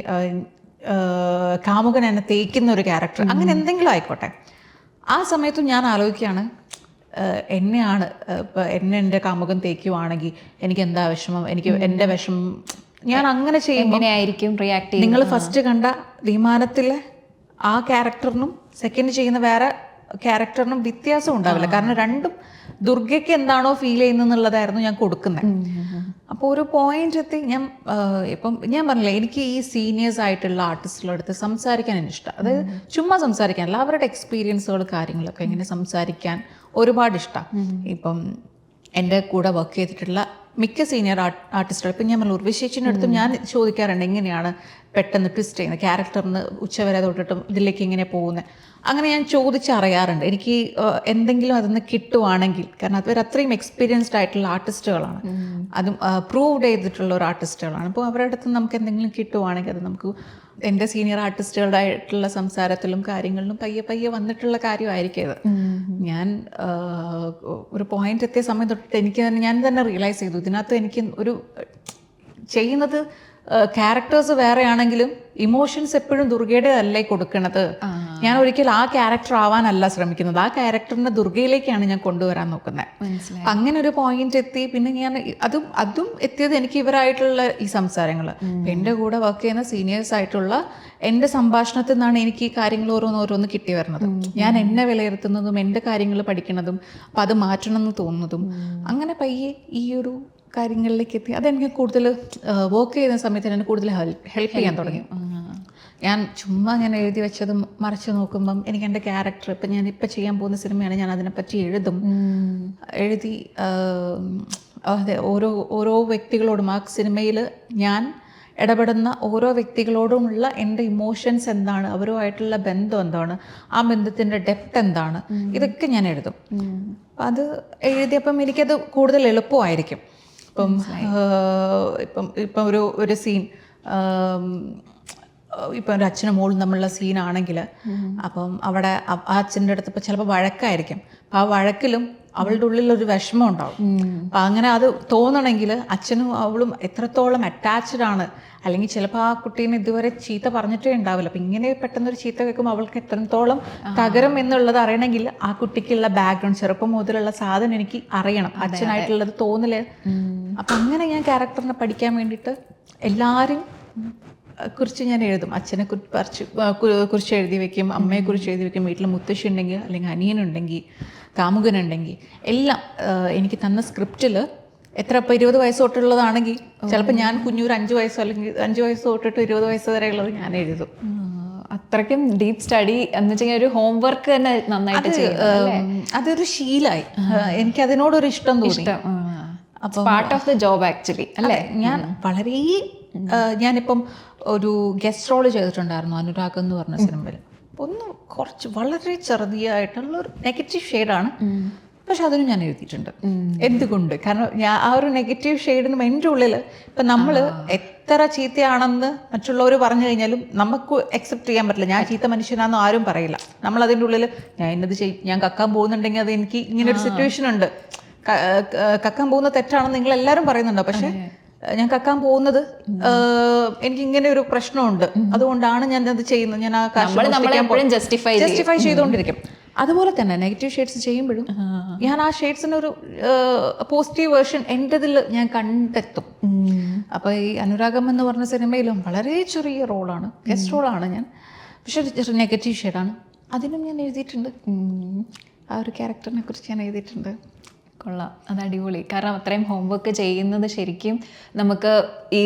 കാമുകൻ എന്നെ തേക്കുന്ന ഒരു ക്യാരക്ടർ, അങ്ങനെ എന്തെങ്കിലും ആയിക്കോട്ടെ. ആ സമയത്തും ഞാൻ ആലോചിക്കുകയാണ്, എന്നെയാണ് ഇപ്പം എൻ്റെ കാമുകൻ തേക്കുവാണെങ്കിൽ എനിക്ക് എന്താ വിഷമം, എനിക്ക് എൻ്റെ വിഷമം ഞാൻ അങ്ങനെ ചെയ്യുമ്പോൾ എങ്ങനെയായിരിക്കും റിയാക്ട് ചെയ്യുന്നത്. നിങ്ങൾ ഫസ്റ്റ് കണ്ട വിമാനത്തിലെ ആ ക്യാരക്ടറിനും സെക്കൻഡ് ചെയ്യുന്ന വേറെ ക്യാരക്ടറിനും വ്യത്യാസം ഉണ്ടാവില്ല. കാരണം രണ്ടും ദുർഗയ്ക്ക് എന്താണോ ഫീൽ ചെയ്യുന്നതെന്നുള്ളതായിരുന്നു ഞാൻ കൊടുക്കുന്നത്. അപ്പോൾ ഒരു പോയിന്റ് എത്തി ഇപ്പം ഞാൻ പറഞ്ഞില്ലേ, എനിക്ക് ഈ സീനിയേഴ്സ് ആയിട്ടുള്ള ആർട്ടിസ്റ്റുകളുടെ അടുത്ത് സംസാരിക്കാൻ എനിക്കിഷ്ടം. അതായത് ചുമ്മാ സംസാരിക്കാനല്ല, അവരുടെ എക്സ്പീരിയൻസുകൾ കാര്യങ്ങളൊക്കെ ഇങ്ങനെ സംസാരിക്കാൻ ഒരുപാട് ഇഷ്ടമാണ്. ഇപ്പം എൻ്റെ കൂടെ വർക്ക് ചെയ്തിട്ടുള്ള മിക്ക സീനിയർ ആർട്ടിസ്റ്റുകൾ, ഇപ്പം ഞാൻ ഉർവശിച്ചിൻ്റെ അടുത്തും ഞാൻ ചോദിക്കാറുണ്ട് എങ്ങനെയാണ് പെട്ടെന്ന് ട്വിസ്റ്റ് ചെയ്യുന്നത്, ക്യാരക്ടറിന് ഉച്ചവരെ തൊട്ടിട്ടും ഇതിലേക്ക് ഇങ്ങനെ പോകുന്നത്, അങ്ങനെ ഞാൻ ചോദിച്ചറിയാറുണ്ട്. എനിക്ക് എന്തെങ്കിലും അതിന് കിട്ടുവാണെങ്കിൽ, കാരണം അവർ അത്രയും എക്സ്പീരിയൻസ്ഡ് ആയിട്ടുള്ള ആർട്ടിസ്റ്റുകളാണ്, അതും പ്രൂവ്ഡ് ചെയ്തിട്ടുള്ള ഒരു ആർട്ടിസ്റ്റുകളാണ്. അപ്പോൾ അവരുടെ അടുത്ത് നമുക്ക് എന്തെങ്കിലും കിട്ടുവാണെങ്കിൽ അത് നമുക്ക് എൻ്റെ സീനിയർ ആർട്ടിസ്റ്റുകളുടെ ആയിട്ടുള്ള സംസാരത്തിലും കാര്യങ്ങളിലും പയ്യെ വന്നിട്ടുള്ള കാര്യമായിരിക്കും ഇത്. ഞാൻ ഒരു പോയിന്റ് എത്തിയ സമയം തൊട്ടിട്ട് ഞാൻ തന്നെ റിയലൈസ് ചെയ്തു, ഇതിനകത്ത് എനിക്ക് ഒരു ചെയ്യുന്നത് ക്യാരക്ടേഴ്സ് വേറെ ആണെങ്കിലും ഇമോഷൻസ് എപ്പോഴും ദുർഗയുടെ അല്ലേ കൊടുക്കണത്. ഞാൻ ഒരിക്കലും ആ ക്യാരക്ടർ ആവാനല്ല ശ്രമിക്കുന്നത്, ആ ക്യാരക്ടറിനെ ദുർഗയിലേക്കാണ് ഞാൻ കൊണ്ടുവരാൻ നോക്കുന്നത്. അങ്ങനെ ഒരു പോയിന്റ് എത്തി. പിന്നെ ഞാൻ അതും എത്തിയത് എനിക്ക് ഇവരായിട്ടുള്ള ഈ സംസാരങ്ങൾ, എൻ്റെ കൂടെ വർക്ക് ചെയ്യുന്ന സീനിയേഴ്സ് ആയിട്ടുള്ള എൻ്റെ സംഭാഷണത്തിൽ നിന്നാണ് എനിക്ക് ഈ കാര്യങ്ങൾ ഓരോന്ന് കിട്ടി വരുന്നത്. ഞാൻ എന്നെ വിലയിരുത്തുന്നതും എൻ്റെ കാര്യങ്ങൾ പഠിക്കുന്നതും അപ്പം അത് മാറ്റണം എന്ന് തോന്നുന്നതും അങ്ങനെ പയ്യെ ഈ ഒരു കാര്യങ്ങളിലേക്ക് എത്തി. അതെനിക്ക് കൂടുതൽ വർക്ക് ചെയ്യുന്ന സമയത്ത് എന്നെ കൂടുതൽ ഹെൽപ്പ് ചെയ്യാൻ തുടങ്ങി. ഞാൻ ചുമ്മാ ഞാൻ എഴുതി വെച്ചതും മറിച്ച് നോക്കുമ്പം എനിക്ക് എൻ്റെ ക്യാരക്ടർ, ഇപ്പം ഞാൻ ഇപ്പം ചെയ്യാൻ പോകുന്ന സിനിമയാണ്, ഞാൻ അതിനെപ്പറ്റി എഴുതി അതെ ഓരോ വ്യക്തികളോടും ആ സിനിമയിൽ ഞാൻ ഇടപെടുന്ന ഓരോ വ്യക്തികളോടുമുള്ള എൻ്റെ ഇമോഷൻസ് എന്താണ്, അവരുമായിട്ടുള്ള ബന്ധം എന്താണ്, ആ ബന്ധത്തിൻ്റെ ഡെപ്ത് എന്താണ്, ഇതൊക്കെ ഞാൻ എഴുതും. അത് എഴുതിയപ്പം എനിക്കത് കൂടുതൽ എളുപ്പമായിരിക്കും. ഇപ്പം ഒരു സീൻ, ഇപ്പം ഒരു അച്ഛനും മോളും തമ്മിലുള്ള സീനാണെങ്കിൽ അപ്പം അവിടെ ആ അച്ഛൻ്റെ അടുത്ത് ഇപ്പം ചിലപ്പോൾ വഴക്കായിരിക്കും. അപ്പം ആ വഴക്കിലും അവളുടെ ഉള്ളിലൊരു വിഷമം ഉണ്ടാവും. അപ്പം അങ്ങനെ അത് തോന്നണമെങ്കിൽ അച്ഛനും അവളും എത്രത്തോളം അറ്റാച്ച്ഡ് ആണ്, അല്ലെങ്കിൽ ചിലപ്പോൾ ആ കുട്ടീനെ ഇതുവരെ ചീത്ത പറഞ്ഞിട്ടേ ഉണ്ടാവില്ല. അപ്പം ഇങ്ങനെ പെട്ടെന്നൊരു ചീത്ത കേൾക്കുമ്പോൾ അവൾക്ക് എത്രത്തോളം തകരും എന്നുള്ളത് അറിയണമെങ്കിൽ ആ കുട്ടിക്കുള്ള ബാക്ക്ഗ്രൗണ്ട്, ചെറുപ്പം മുതലുള്ള സാധനം എനിക്ക് അറിയണം, അച്ഛനായിട്ടുള്ളത് തോന്നല്. അപ്പം അങ്ങനെ ഞാൻ ക്യാരക്ടറിനെ പഠിക്കാൻ വേണ്ടിയിട്ട് എല്ലാവരും കുറിച്ച് ഞാൻ എഴുതും. അച്ഛനെ കുറിച്ച് എഴുതി വെക്കും, അമ്മയെക്കുറിച്ച് എഴുതി വെക്കും, വീട്ടിൽ മുത്തശ്ശി ഉണ്ടെങ്കിൽ അല്ലെങ്കിൽ അനിയനുണ്ടെങ്കിൽ കാമുകനുണ്ടെങ്കിൽ എല്ലാം എനിക്ക് തന്ന സ്ക്രിപ്റ്റിൽ എത്ര ഇപ്പോൾ 20 വയസ്സ് തൊട്ടുള്ളതാണെങ്കിൽ ചിലപ്പോൾ ഞാൻ കുഞ്ഞൂർ 5 വയസ്സോ അല്ലെങ്കിൽ 5 വയസ്സ് തൊട്ടിട്ട് 20 വയസ്സ് വരെയുള്ളത് ഞാൻ എഴുതും. അത്രയ്ക്കും ഡീപ്പ് സ്റ്റഡി എന്ന് വെച്ചാൽ ഒരു ഹോംവർക്ക് തന്നെ നന്നായിട്ട് അതൊരു ശീലമായി. എനിക്ക് അതിനോടൊരു ഇഷ്ടം തോന്നി. അപ്പോൾ part of the job actually അല്ലേ. ഞാൻ വളരെ ഞാനിപ്പം ഒരു ഗസ്റ്റ് റോള് ചെയ്തിട്ടുണ്ടായിരുന്നു അനുരാഗ് എന്ന് പറഞ്ഞ സിനിമയിൽ. കുറച്ച് വളരെ ചെറുതായിട്ടുള്ള ഒരു നെഗറ്റീവ് ഷെയ്ഡാണ്, പക്ഷെ അതിനും ഞാൻ എഴുതിയിട്ടുണ്ട്. എന്തുകൊണ്ട്? കാരണം ഞാൻ ആ ഒരു നെഗറ്റീവ് ഷെയ്ഡിനും എൻ്റെ ഉള്ളിൽ ഇപ്പം നമ്മൾ എത്ര ചീത്തയാണെന്ന് മറ്റുള്ളവർ പറഞ്ഞു കഴിഞ്ഞാലും നമുക്ക് അക്സെപ്റ്റ് ചെയ്യാൻ പറ്റില്ല. ഞാൻ ചീത്ത മനുഷ്യനാണെന്ന് ആരും പറയില്ല. നമ്മൾ അതിൻ്റെ ഉള്ളിൽ ഞാൻ കക്കാൻ പോകുന്നുണ്ടെങ്കിൽ അത് എനിക്ക് ഇങ്ങനെ ഒരു സിറ്റുവേഷൻ ഉണ്ട്, കക്കാൻ പോകുന്ന തെറ്റാണെന്ന് നിങ്ങൾ എല്ലാവരും പറയുന്നുണ്ടോ, പക്ഷെ ഞാൻ കക്കാൻ പോകുന്നത് എനിക്ക് ഇങ്ങനെ ഒരു പ്രശ്നമുണ്ട്, അതുകൊണ്ടാണ് ഞാൻ അത് ചെയ്യുന്നത്. ഞാൻ ആ കാശ് ജസ്റ്റിഫൈ ചെയ്തുകൊണ്ടിരിക്കും. അതുപോലെ തന്നെ നെഗറ്റീവ് ഷെയ്ഡ്സ് ചെയ്യുമ്പോഴും ഞാൻ ആ ഷെയ്ഡ്സിന് ഒരു പോസിറ്റീവ് വേർഷൻ എൻ്റെതിൽ ഞാൻ കണ്ടെത്തും. അപ്പോൾ ഈ അനുരാഗം എന്ന് പറഞ്ഞ സിനിമയിലും വളരെ ചെറിയ റോളാണ്, ഗസ്റ്റ് റോളാണ് ഞാൻ, പക്ഷെ നെഗറ്റീവ് ഷെയ്ഡാണ്. അതിനും ഞാൻ എഴുതിയിട്ടുണ്ട്. ആ ഒരു ക്യാരക്ടറിനെ കുറിച്ച് ഞാൻ എഴുതിയിട്ടുണ്ട്. കൊള്ളാം, അത് അടിപൊളി. കാരണം അത്രയും ഹോംവർക്ക് ചെയ്യുന്നത് ശരിക്കും നമുക്ക് ഈ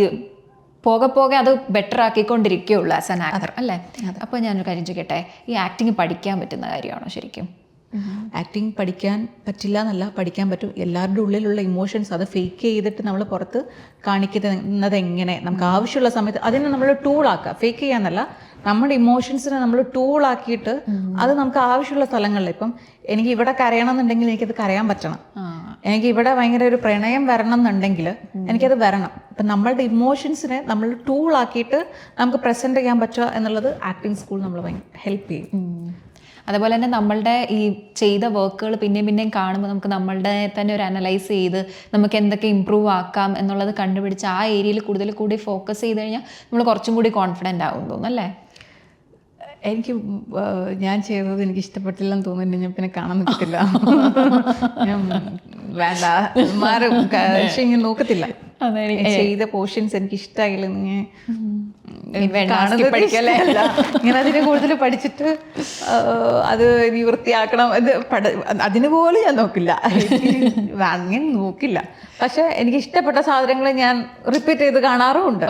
പോകെ പോകെ അത് ബെറ്റർ ആക്കിക്കൊണ്ടിരിക്കുകയുള്ളൂ ആസ് ആൻ ആക്ടർ അല്ലേ? അപ്പോൾ ഞാനൊരു കാര്യം ചോദിക്കട്ടെ, ഈ ആക്ടിങ് പഠിക്കാൻ പറ്റുന്ന കാര്യമാണോ ശരിക്കും? ആക്ടിങ് പഠിക്കാൻ പറ്റില്ല എന്നല്ല, പഠിക്കാൻ പറ്റും. എല്ലാവരുടെ ഉള്ളിലുള്ള ഇമോഷൻസ് അത് ഫേക്ക് ചെയ്തിട്ട് നമ്മൾ പുറത്ത് കാണിക്കുന്നത് എങ്ങനെ, നമുക്ക് ആവശ്യമുള്ള സമയത്ത് അതിനെ നമ്മൾ ടൂളാക്കുക. ഫേക്ക് ചെയ്യാന്നല്ല, നമ്മുടെ ഇമോഷൻസിനെ നമ്മൾ ടൂളാക്കിയിട്ട് അത് നമുക്ക് ആവശ്യമുള്ള സ്ഥലങ്ങളിൽ, ഇപ്പം എനിക്ക് ഇവിടെ കരയണം എന്നുണ്ടെങ്കിൽ എനിക്കത് കരയാൻ പറ്റണം, എനിക്ക് ഇവിടെ ഭയങ്കര ഒരു പ്രണയം വരണം എന്നുണ്ടെങ്കിൽ എനിക്കത് വരണം. അപ്പം നമ്മളുടെ ഇമോഷൻസിനെ നമ്മൾ ടൂളാക്കിയിട്ട് നമുക്ക് പ്രസൻറ്റ് ചെയ്യാൻ പറ്റുക എന്നുള്ളത് ആക്ടിങ് സ്കൂൾ നമ്മൾ ഹെൽപ്പ് ചെയ്യും. അതുപോലെ തന്നെ നമ്മളുടെ ഈ ചെയ്ത വർക്കുകൾ പിന്നെയും കാണുമ്പോൾ നമുക്ക് നമ്മളുടെ തന്നെ ഒരു അനലൈസ് ചെയ്ത് നമുക്ക് എന്തൊക്കെ ഇമ്പ്രൂവ് ആക്കാം എന്നുള്ളത് കണ്ടുപിടിച്ച് ആ ഏരിയയിൽ കൂടുതൽ കൂടി ഫോക്കസ് ചെയ്ത് കഴിഞ്ഞാൽ നമ്മൾ കുറച്ചും കൂടി കോൺഫിഡൻ്റ് ആകും തോന്നുന്നല്ലേ? എനിക്ക് ഞാൻ ചെയ്തത് എനിക്ക് ഇഷ്ടപ്പെട്ടില്ലെന്ന് തോന്നുന്നു, ഞാൻ പിന്നെ കാണാൻ നിൽക്കത്തില്ല, ഞാൻ വേണ്ട മാറും, പക്ഷെ ഇങ്ങനെ നോക്കത്തില്ല. ചെയ്ത പോർഷൻസ് എനിക്ക് ഇഷ്ടമായില്ലെന്ന് ഞാൻ അതിനെ കൂടുതൽ പഠിച്ചിട്ട് അത് നീ വൃത്തിയാക്കണം അതിന് പോലും ഞാൻ നോക്കില്ല, അങ്ങനെ നോക്കില്ല. പക്ഷെ എനിക്ക് ഇഷ്ടപ്പെട്ട സാധനങ്ങൾ ഞാൻ റിപ്പീറ്റ് ചെയ്ത് കാണാറുമുണ്ട്,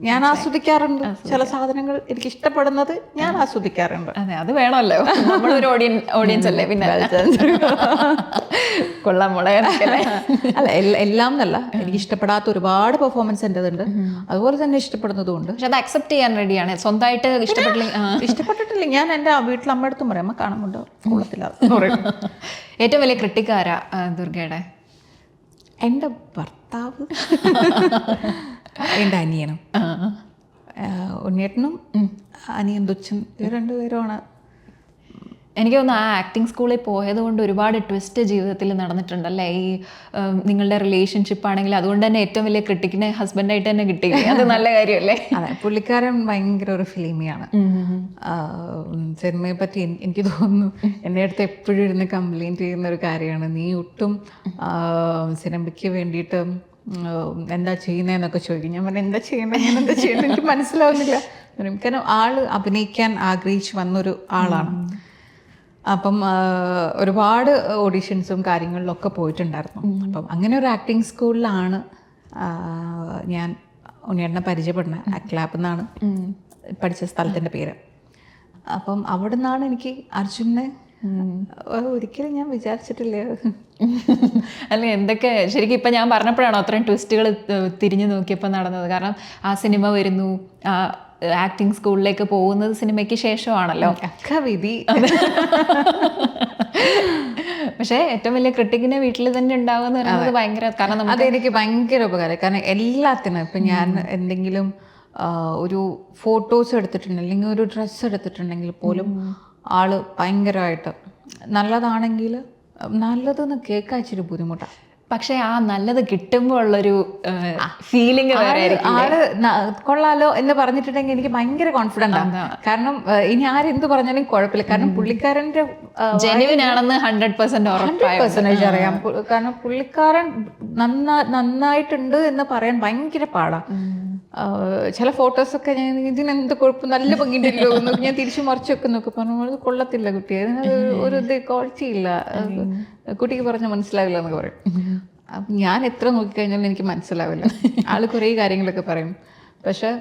ഞാൻ ആസ്വദിക്കാറുണ്ട്. ചില സാധനങ്ങൾ എനിക്ക് ഇഷ്ടപ്പെടുന്നത് ഞാൻ ആസ്വദിക്കാറുണ്ട്. അതെ, അത് വേണമല്ലോ, നമ്മളൊരു ഓഡിയൻസ് അല്ലേ. പിന്നെ കൊള്ളാം മോളെ. അല്ല എല്ലാം എന്നല്ല, എനിക്ക് ഇഷ്ടപ്പെടാത്ത ഒരുപാട് പെർഫോമൻസ് എൻ്റെതുണ്ട്, അതുപോലെ തന്നെ ഇഷ്ടപ്പെടുന്നതുകൊണ്ട്. പക്ഷെ അത് അക്സെപ്റ്റ് ചെയ്യാൻ റെഡിയാണ്. സ്വന്തമായിട്ട് ഇഷ്ടപ്പെട്ടിട്ടില്ല ഞാൻ എൻ്റെ വീട്ടിൽ അമ്മയടുത്തും പറയാം, അമ്മ കാണുന്നുണ്ടോ കൊള്ളത്തില്ല എന്ന് പറയും. ഏറ്റവും വലിയ ക്രിട്ടിക്കാരാ ദുർഗയുടെ? എൻ്റെ ഭർത്താവ്, എൻ്റെ അനിയനും, ഉണ്ണിയേട്ടനും അനിയൻ ദുച്ചൻ, ഇവർ രണ്ടുപേരുമാണ്. എനിക്ക് തോന്നുന്നു ആ ആക്ടിങ് സ്കൂളിൽ പോയത് കൊണ്ട് ഒരുപാട് ട്വിസ്റ്റ് ജീവിതത്തിൽ നടന്നിട്ടുണ്ടല്ലേ. ഈ നിങ്ങളുടെ റിലേഷൻഷിപ്പ് ആണെങ്കിൽ അതുകൊണ്ട് തന്നെ ഏറ്റവും വലിയ ക്രിട്ടിക്കിനെ ഹസ്ബൻഡായിട്ട് തന്നെ കിട്ടിയില്ലേ, അത് നല്ല കാര്യമല്ലേ? അതെ, പുള്ളിക്കാരൻ ഭയങ്കര ഒരു ഫിലിമിയാണ്. സിനിമയെ പറ്റി എനിക്ക് തോന്നുന്നു എൻ്റെ അടുത്ത് എപ്പോഴും ഇരുന്ന് കംപ്ലൈൻറ്റ് ചെയ്യുന്ന ഒരു കാര്യമാണ്, നീ ഒട്ടും സിനിമയ്ക്ക് വേണ്ടിയിട്ട് എന്താ ചെയ്യുന്നതെന്നൊക്കെ ചോദിക്കും. ഞാൻ പറഞ്ഞു എന്താ ചെയ്യേണ്ടത്, ഞാൻ എന്താ ചെയ്യേണ്ടത് എനിക്ക് മനസ്സിലാവുന്നില്ല. കാരണം ആള് അഭിനയിക്കാൻ ആഗ്രഹിച്ച് വന്നൊരു ആളാണ്. അപ്പം ഒരുപാട് ഓഡീഷൻസും കാര്യങ്ങളിലൊക്കെ പോയിട്ടുണ്ടായിരുന്നു. അപ്പം അങ്ങനെ ഒരു ആക്ടിങ് സ്കൂളിലാണ് ഞാൻ ഉണ്ണിയേട്ടനെ പരിചയപ്പെടുന്നത്. ആക്ട് ലാബ് എന്നാണ് പഠിച്ച സ്ഥലത്തിൻ്റെ പേര്. അപ്പം അവിടെ നിന്നാണ് എനിക്ക് അർജുനെ ഒരിക്കലും ഞാൻ വിചാരിച്ചിട്ടില്ല. അല്ല, എന്തൊക്കെ ശരിക്കും ഇപ്പം ഞാൻ പറഞ്ഞപ്പോഴാണോ അത്രയും ട്വിസ്റ്റുകൾ തിരിഞ്ഞു നോക്കിയപ്പോൾ നടന്നത്? കാരണം ആ സിനിമ വരുന്നു, ആക്ടിങ് സ്കൂളിലേക്ക് പോകുന്നത് സിനിമയ്ക്ക് ശേഷമാണല്ലോ. ഒക്കെ വിധി. പക്ഷേ ഏറ്റവും വലിയ ക്രിട്ടിക്കിനെ വീട്ടിൽ തന്നെ ഉണ്ടാവുക എന്ന് പറയുന്നത് ഭയങ്കര, കാരണം അതെനിക്ക് ഭയങ്കര ഉപകാരം. കാരണം എല്ലാത്തിനും ഇപ്പം ഞാൻ എന്തെങ്കിലും ഒരു ഫോട്ടോസ് എടുത്തിട്ടുണ്ട് അല്ലെങ്കിൽ ഒരു ഡ്രസ്സ് എടുത്തിട്ടുണ്ടെങ്കിൽ പോലും ആള് ഭയങ്കരമായിട്ട് നല്ലതാണെങ്കിൽ നല്ലതെന്ന് കേൾക്കാൻ ഇച്ചിരി ബുദ്ധിമുട്ടാണ്. പക്ഷെ ആ നല്ലത് കിട്ടുമ്പോൾ ഉള്ളൊരു ഫീലിംഗ് ആള് കൊള്ളാലോ എന്ന് പറഞ്ഞിട്ടുണ്ടെങ്കിൽ എനിക്ക് ഭയങ്കര കോൺഫിഡൻ്റ് ആണ്. കാരണം ഇനി ആരെന്ത് പറഞ്ഞാലും കുഴപ്പമില്ല, കാരണം പുള്ളിക്കാരൻ്റെ ജെന്യുവിൻ ആണെന്ന് 100% അറിയാം. കാരണം പുള്ളിക്കാരൻ നന്നായിട്ടുണ്ട് എന്ന് പറയാൻ ഭയങ്കര പാടാണ്. ചില ഫോട്ടോസൊക്കെ ഞാൻ ഇതിനെന്ത് കുഴപ്പം, നല്ല ഭംഗിയുണ്ടല്ലോ എന്ന് ഞാൻ തിരിച്ചു മറിച്ചൊക്കെ നോക്കി പറഞ്ഞു, കൊള്ളത്തില്ല കുട്ടി, അതിന് ഒരു ഇത് ക്വാളിറ്റി ഇല്ല, കുട്ടിക്ക് പറഞ്ഞാൽ മനസ്സിലാവില്ല എന്നൊക്കെ പറയും. അപ്പം ഞാൻ എത്ര നോക്കിക്കഴിഞ്ഞാലും എനിക്ക് മനസ്സിലാവില്ല. ആൾ കുറേ കാര്യങ്ങളൊക്കെ പറയും, പക്ഷെ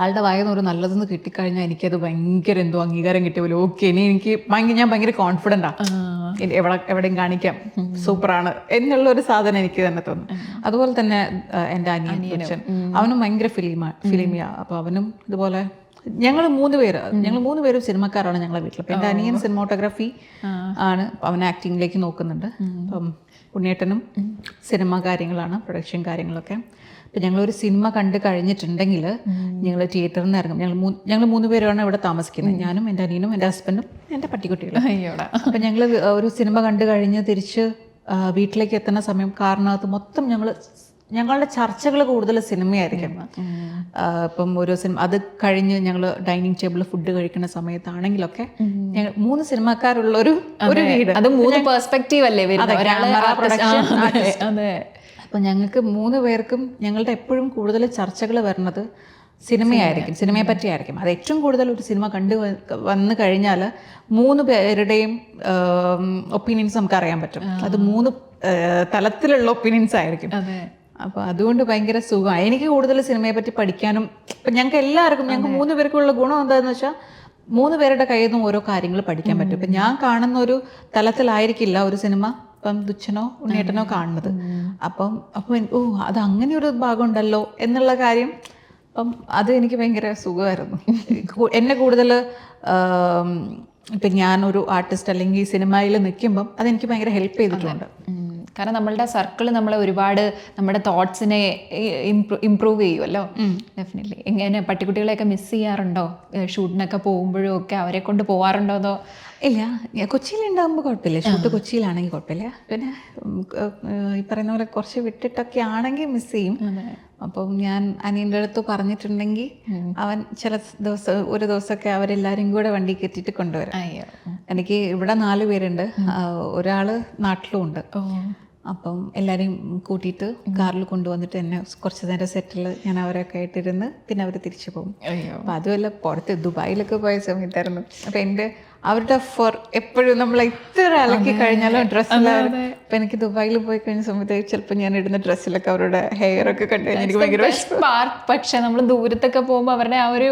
ആളുടെ വായന്ന് ഒരു നല്ലതെന്ന് കിട്ടിക്കഴിഞ്ഞാൽ എനിക്കത് ഭയങ്കര എന്തോ അംഗീകാരം കിട്ടിയ പോലെ. ഓക്കെ, ഞാൻ ഭയങ്കര കോൺഫിഡൻ്റാണ്, എവിടെയും കാണിക്കാം, സൂപ്പറാണ് എന്നുള്ളൊരു സാധനം എനിക്ക് തന്നെ തോന്നും. അതുപോലെ തന്നെ എൻ്റെ അനിയൻ അവനും ഭയങ്കര ഫിലിമിയാണ്. അപ്പോൾ അവനും ഇതുപോലെ ഞങ്ങൾ 3 പേരും സിനിമക്കാരാണ് ഞങ്ങളെ വീട്ടിൽ. അപ്പം എൻ്റെ അനിയൻ സിനിമോട്ടോഗ്രാഫി ആണ്, അവൻ ആക്ടിങ്ങിലേക്ക് നോക്കുന്നുണ്ട്. അപ്പം ഉണ്ണിയേട്ടനും സിനിമ കാര്യങ്ങളാണ്, പ്രൊഡക്ഷൻ കാര്യങ്ങളൊക്കെ. അപ്പം ഞങ്ങളൊരു സിനിമ കണ്ടു കഴിഞ്ഞിട്ടുണ്ടെങ്കിൽ ഞങ്ങൾ തിയേറ്ററിൽ നിന്ന് ഇറങ്ങും. ഞങ്ങൾ 3 പേരാണ് ഇവിടെ താമസിക്കുന്നത്, ഞാനും എൻ്റെ അനിയനും എൻ്റെ ഹസ്ബൻഡും എൻ്റെ പട്ടിക്കുട്ടികളും. അപ്പം ഞങ്ങൾ ഒരു സിനിമ കണ്ടു കഴിഞ്ഞ് തിരിച്ച് വീട്ടിലേക്ക് എത്തുന്ന സമയം കാറിനകത്ത് മൊത്തം ഞങ്ങളുടെ ചർച്ചകൾ കൂടുതൽ സിനിമയായിരിക്കും. ഇപ്പം ഒരു സിനിമ അത് കഴിഞ്ഞ് ഞങ്ങൾ ഡൈനിങ് ടേബിളിൽ ഫുഡ് കഴിക്കുന്ന സമയത്താണെങ്കിലൊക്കെ ഞങ്ങൾ 3 സിനിമക്കാരുള്ള ഒരു വീട്. അത് 3 പെർസ്പെക്റ്റീവ് അല്ലേ പ്രൊഡക്ഷൻ. അപ്പം ഞങ്ങൾക്ക് 3 പേർക്കും ഞങ്ങളുടെ എപ്പോഴും കൂടുതൽ ചർച്ചകൾ വരുന്നത് സിനിമയായിരിക്കും, സിനിമയെ പറ്റിയായിരിക്കും. അത് ഏറ്റവും കൂടുതൽ ഒരു സിനിമ വന്നു കഴിഞ്ഞാൽ 3 പേരുടെയും ഒപ്പീനിയൻസ് നമുക്ക് അറിയാൻ പറ്റും. അത് 3 തലത്തിലുള്ള ഒപ്പീനിയൻസ് ആയിരിക്കും. അപ്പോൾ അതുകൊണ്ട് ഭയങ്കര സുഖമാണ്. എനിക്ക് കൂടുതൽ സിനിമയെ പറ്റി പഠിക്കാനും ഇപ്പം ഞങ്ങൾക്ക് 3 പേർക്കുള്ള ഗുണം എന്താണെന്ന് വെച്ചാൽ 3 പേരുടെ കയ്യിൽ നിന്നും ഓരോ കാര്യങ്ങൾ പഠിക്കാൻ പറ്റും. ഇപ്പം ഞാൻ കാണുന്ന ഒരു തലത്തിലായിരിക്കില്ല ഒരു സിനിമ ഇപ്പം ദുച്ഛനോ ഉണ്ണിയേട്ടനോ കാണുന്നത്. അപ്പം അത് അങ്ങനെ ഒരു ഭാഗം ഉണ്ടല്ലോ എന്നുള്ള കാര്യം, അപ്പം അത് എനിക്ക് ഭയങ്കര സുഖമായിരുന്നു. എന്നെ കൂടുതൽ ഇപ്പം ഞാനൊരു ആർട്ടിസ്റ്റ് അല്ലെങ്കിൽ സിനിമയിൽ നിൽക്കുമ്പം അതെനിക്ക് ഭയങ്കര ഹെൽപ്പ് ചെയ്തിട്ടുണ്ട്. കാരണം നമ്മളുടെ സർക്കിൾ നമ്മളെ ഒരുപാട് നമ്മുടെ തോട്ട്സിനെ ഇമ്പ്രൂവ് ചെയ്യുമല്ലോ. ഡെഫിനറ്റ്ലി. എങ്ങനെ പട്ടിക്കുട്ടികളെയൊക്കെ മിസ് ചെയ്യാറുണ്ടോ? ഷൂട്ടിനൊക്കെ പോകുമ്പോഴും ഒക്കെ അവരെ കൊണ്ട് പോകാറുണ്ടോ? അതോ? ഇല്ല, കൊച്ചിയിലുണ്ടാകുമ്പോൾ കുഴപ്പമില്ല, ഷൂട്ട് കൊച്ചിയിലാണെങ്കിൽ കുഴപ്പമില്ല. പിന്നെ ഈ പറയുന്ന പോലെ കുറച്ച് വിട്ടിട്ടൊക്കെ ആണെങ്കിൽ മിസ് ചെയ്യും. അപ്പം ഞാൻ അനിയൻ്റെ അടുത്ത് പറഞ്ഞിട്ടുണ്ടെങ്കിൽ അവൻ ഒരു ദിവസമൊക്കെ അവരെല്ലാവരും കൂടെ വണ്ടി കയറ്റിയിട്ട് കൊണ്ടുവരാം. എനിക്ക് ഇവിടെ 4 പേരുണ്ട്, ഒരാൾ നാട്ടിലും ഉണ്ട്. അപ്പം എല്ലാവരെയും കൂട്ടിയിട്ട് കാറിൽ കൊണ്ടുവന്നിട്ട് എന്നെ കുറച്ച് നേരം സെറ്റിൽ ഞാൻ അവരൊക്കെ ആയിട്ടിരുന്ന് പിന്നെ അവർ തിരിച്ചു പോകും. അപ്പം അതുമല്ല, പുറത്ത് ദുബായിലൊക്കെ പോയ സമയത്തായിരുന്നു. അപ്പം എൻ്റെ അവരുടെ എപ്പോഴും നമ്മൾ ഇത്ര അലക്കി കഴിഞ്ഞാലും ഡ്രസ്സിലാണ്. അപ്പം എനിക്ക് ദുബായിൽ പോയി കഴിഞ്ഞ സമയത്ത് ചിലപ്പോൾ ഞാൻ ഇടുന്ന ഡ്രസ്സിലൊക്കെ അവരുടെ ഹെയർ ഒക്കെ കണ്ടു കഴിഞ്ഞാൽ എനിക്ക് ഭയങ്കര പക്ഷെ നമ്മൾ ദൂരത്തൊക്കെ പോകുമ്പോൾ അവരുടെ ആ ഒരു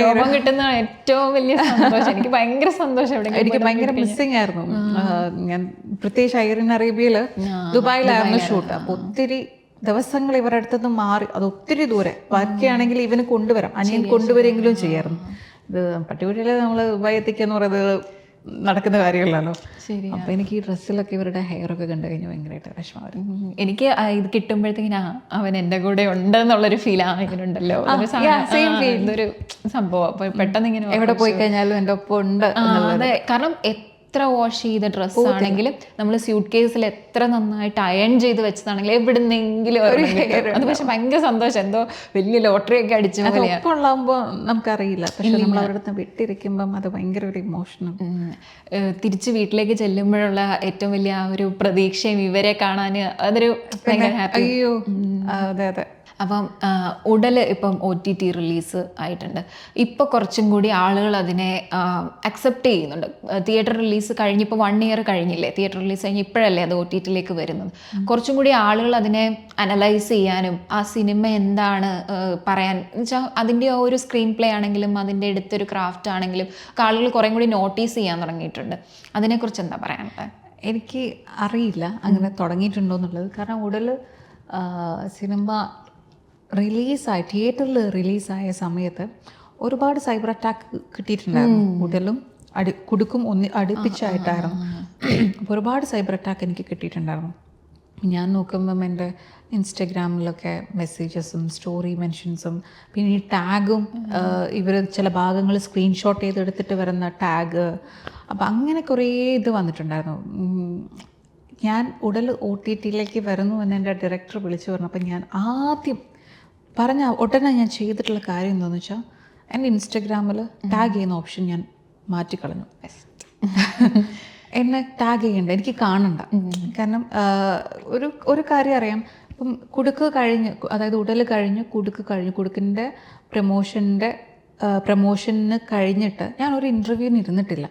രോമം കിട്ടുന്ന ഏറ്റവും വലിയ സന്തോഷം. എനിക്ക് ഭയങ്കര സന്തോഷം. എനിക്ക് ഭയങ്കര മിസ്സിങ് ആയിരുന്നു. ഞാൻ പ്രത്യേകിച്ച് ഐറിൻ അറേബ്യയിൽ ദുബായിലായിരുന്നു ഷൂട്ട്. അപ്പോൾ ഒത്തിരി ദിവസങ്ങൾ ഇവരുടെ അടുത്തുനിന്ന് മാറി, അത് ഒത്തിരി ദൂരെ. ബാക്കിയാണെങ്കിൽ ഇവന് കൊണ്ടുവരാം, അനിയൻ കൊണ്ടുവരെങ്കിലും ചെയ്യായിരുന്നു. ഇത് പട്ടിക്കുട്ടികളെ നമ്മൾ ദുബായി എത്തിക്കാന്ന് പറയുന്നത് നടക്കുന്ന കാര്യമല്ലല്ലോ. അപ്പൊ എനിക്ക് ഈ ഡ്രസ്സിലൊക്കെ ഇവരുടെ ഹെയർ ഒക്കെ കണ്ടു കഴിഞ്ഞാൽ ഭയങ്കരമായിട്ട് വിഷമമായിരുന്നു. എനിക്ക് ഇത് കിട്ടുമ്പോഴത്തേക്കിനാ അവൻ എൻ്റെ കൂടെ ഉണ്ടെന്നുള്ളൊരു ഫീൽ ആകുന്നുണ്ടല്ലോ, ഇതൊരു സംഭവം. അപ്പൊ പെട്ടെന്ന് ഇങ്ങനെ എവിടെ പോയി കഴിഞ്ഞാലും എൻ്റെ ഒപ്പം ഉണ്ട്. അതെ, കാരണം എത്ര വാഷ് ചെയ്ത ഡ്രസ്സ് ആണെങ്കിലും നമ്മൾ സ്യൂട്ട് കേസിൽ എത്ര നന്നായിട്ട് അയൺ ചെയ്ത് വെച്ചതാണെങ്കിലും എവിടുന്നെങ്കിലും അത് പക്ഷെ ഭയങ്കര സന്തോഷം. എന്തോ വലിയ ലോട്ടറി ഒക്കെ അടിച്ചു ഉള്ളാകുമ്പോൾ നമുക്കറിയില്ല, പക്ഷെ നമ്മൾ അവരുടെ അടുത്ത് വിട്ടിരിക്കുമ്പം അത് ഭയങ്കര ഒരു ഇമോഷനും. തിരിച്ച് വീട്ടിലേക്ക് ചെല്ലുമ്പോഴുള്ള ഏറ്റവും വലിയ ആ ഒരു പ്രതീക്ഷയും ഇവരെ കാണാൻ അതൊരു ഭയങ്കര ഹാപ്പി. അയ്യോ, അതെ അതെ. അപ്പം ഉടൽ ഇപ്പം OTT റിലീസ് ആയിട്ടുണ്ട്. ഇപ്പോൾ കുറച്ചും കൂടി ആളുകൾ അതിനെ അക്സെപ്റ്റ് ചെയ്യുന്നുണ്ട്. തിയേറ്റർ റിലീസ് കഴിഞ്ഞിപ്പോൾ 1 ഇയർ കഴിഞ്ഞില്ലേ, തിയേറ്റർ റിലീസ് കഴിഞ്ഞ് ഇപ്പോഴല്ലേ അത് OTTയിലേക്ക് വരുന്നത്. കുറച്ചും കൂടി ആളുകൾ അതിനെ അനലൈസ് ചെയ്യാനും ആ സിനിമ എന്താണ് പറയാൻ വെച്ചാൽ അതിൻ്റെ ആ ഒരു സ്ക്രീൻ പ്ലേ ആണെങ്കിലും അതിൻ്റെ അടുത്തൊരു ക്രാഫ്റ്റ് ആണെങ്കിലും ആളുകൾ കുറേ കൂടി നോട്ടീസ് ചെയ്യാൻ തുടങ്ങിയിട്ടുണ്ട്. അതിനെക്കുറിച്ച് എന്താ പറയാനുള്ളത്? എനിക്ക് അറിയില്ല അങ്ങനെ തുടങ്ങിയിട്ടുണ്ടോ എന്നുള്ളത്. കാരണം ഉടൽ സിനിമ തിയേറ്ററിൽ റിലീസായ സമയത്ത് ഒരുപാട് സൈബർ അറ്റാക്ക് കിട്ടിയിട്ടുണ്ടായിരുന്നു. ഉടലും കുടുക്കും അടുപ്പിച്ചായിട്ടായിരുന്നു. അപ്പോൾ ഒരുപാട് സൈബർ അറ്റാക്ക് എനിക്ക് കിട്ടിയിട്ടുണ്ടായിരുന്നു. ഞാൻ നോക്കുമ്പം എൻ്റെ ഇൻസ്റ്റഗ്രാമിലൊക്കെ മെസ്സേജസും സ്റ്റോറി മെൻഷൻസും പിന്നെ ഈ ടാഗും ഇവർ ചില ഭാഗങ്ങൾ സ്ക്രീൻഷോട്ട് ചെയ്തെടുത്തിട്ട് വരുന്ന ടാഗ്, അപ്പം അങ്ങനെ കുറേ ഇത് വന്നിട്ടുണ്ടായിരുന്നു. ഞാൻ ഉടൽ OTTയിലേക്ക് വരുന്നു എന്ന് എൻ്റെ ഡയറക്ടർ വിളിച്ചു പറഞ്ഞു. അപ്പം ഞാൻ ആദ്യം പറഞ്ഞ ഉടനെ ഞാൻ ചെയ്തിട്ടുള്ള കാര്യം എന്താണെന്ന് വെച്ചാൽ എൻ്റെ ഇൻസ്റ്റഗ്രാമിൽ ടാഗ് ചെയ്യുന്ന ഓപ്ഷൻ ഞാൻ മാറ്റിക്കളഞ്ഞു. എന്നെ ടാഗ് ചെയ്യണ്ട, എനിക്ക് കാണണ്ട. കാരണം ഒരു കാര്യം അറിയാം, ഇപ്പം കുടുക്ക് കഴിഞ്ഞ്, അതായത് ഉടൽ കഴിഞ്ഞ് കുടുക്കിൻ്റെ പ്രമോഷന് കഴിഞ്ഞിട്ട് ഞാനൊരു ഇൻ്റർവ്യൂവിന് ഇരുന്നിട്ടില്ല.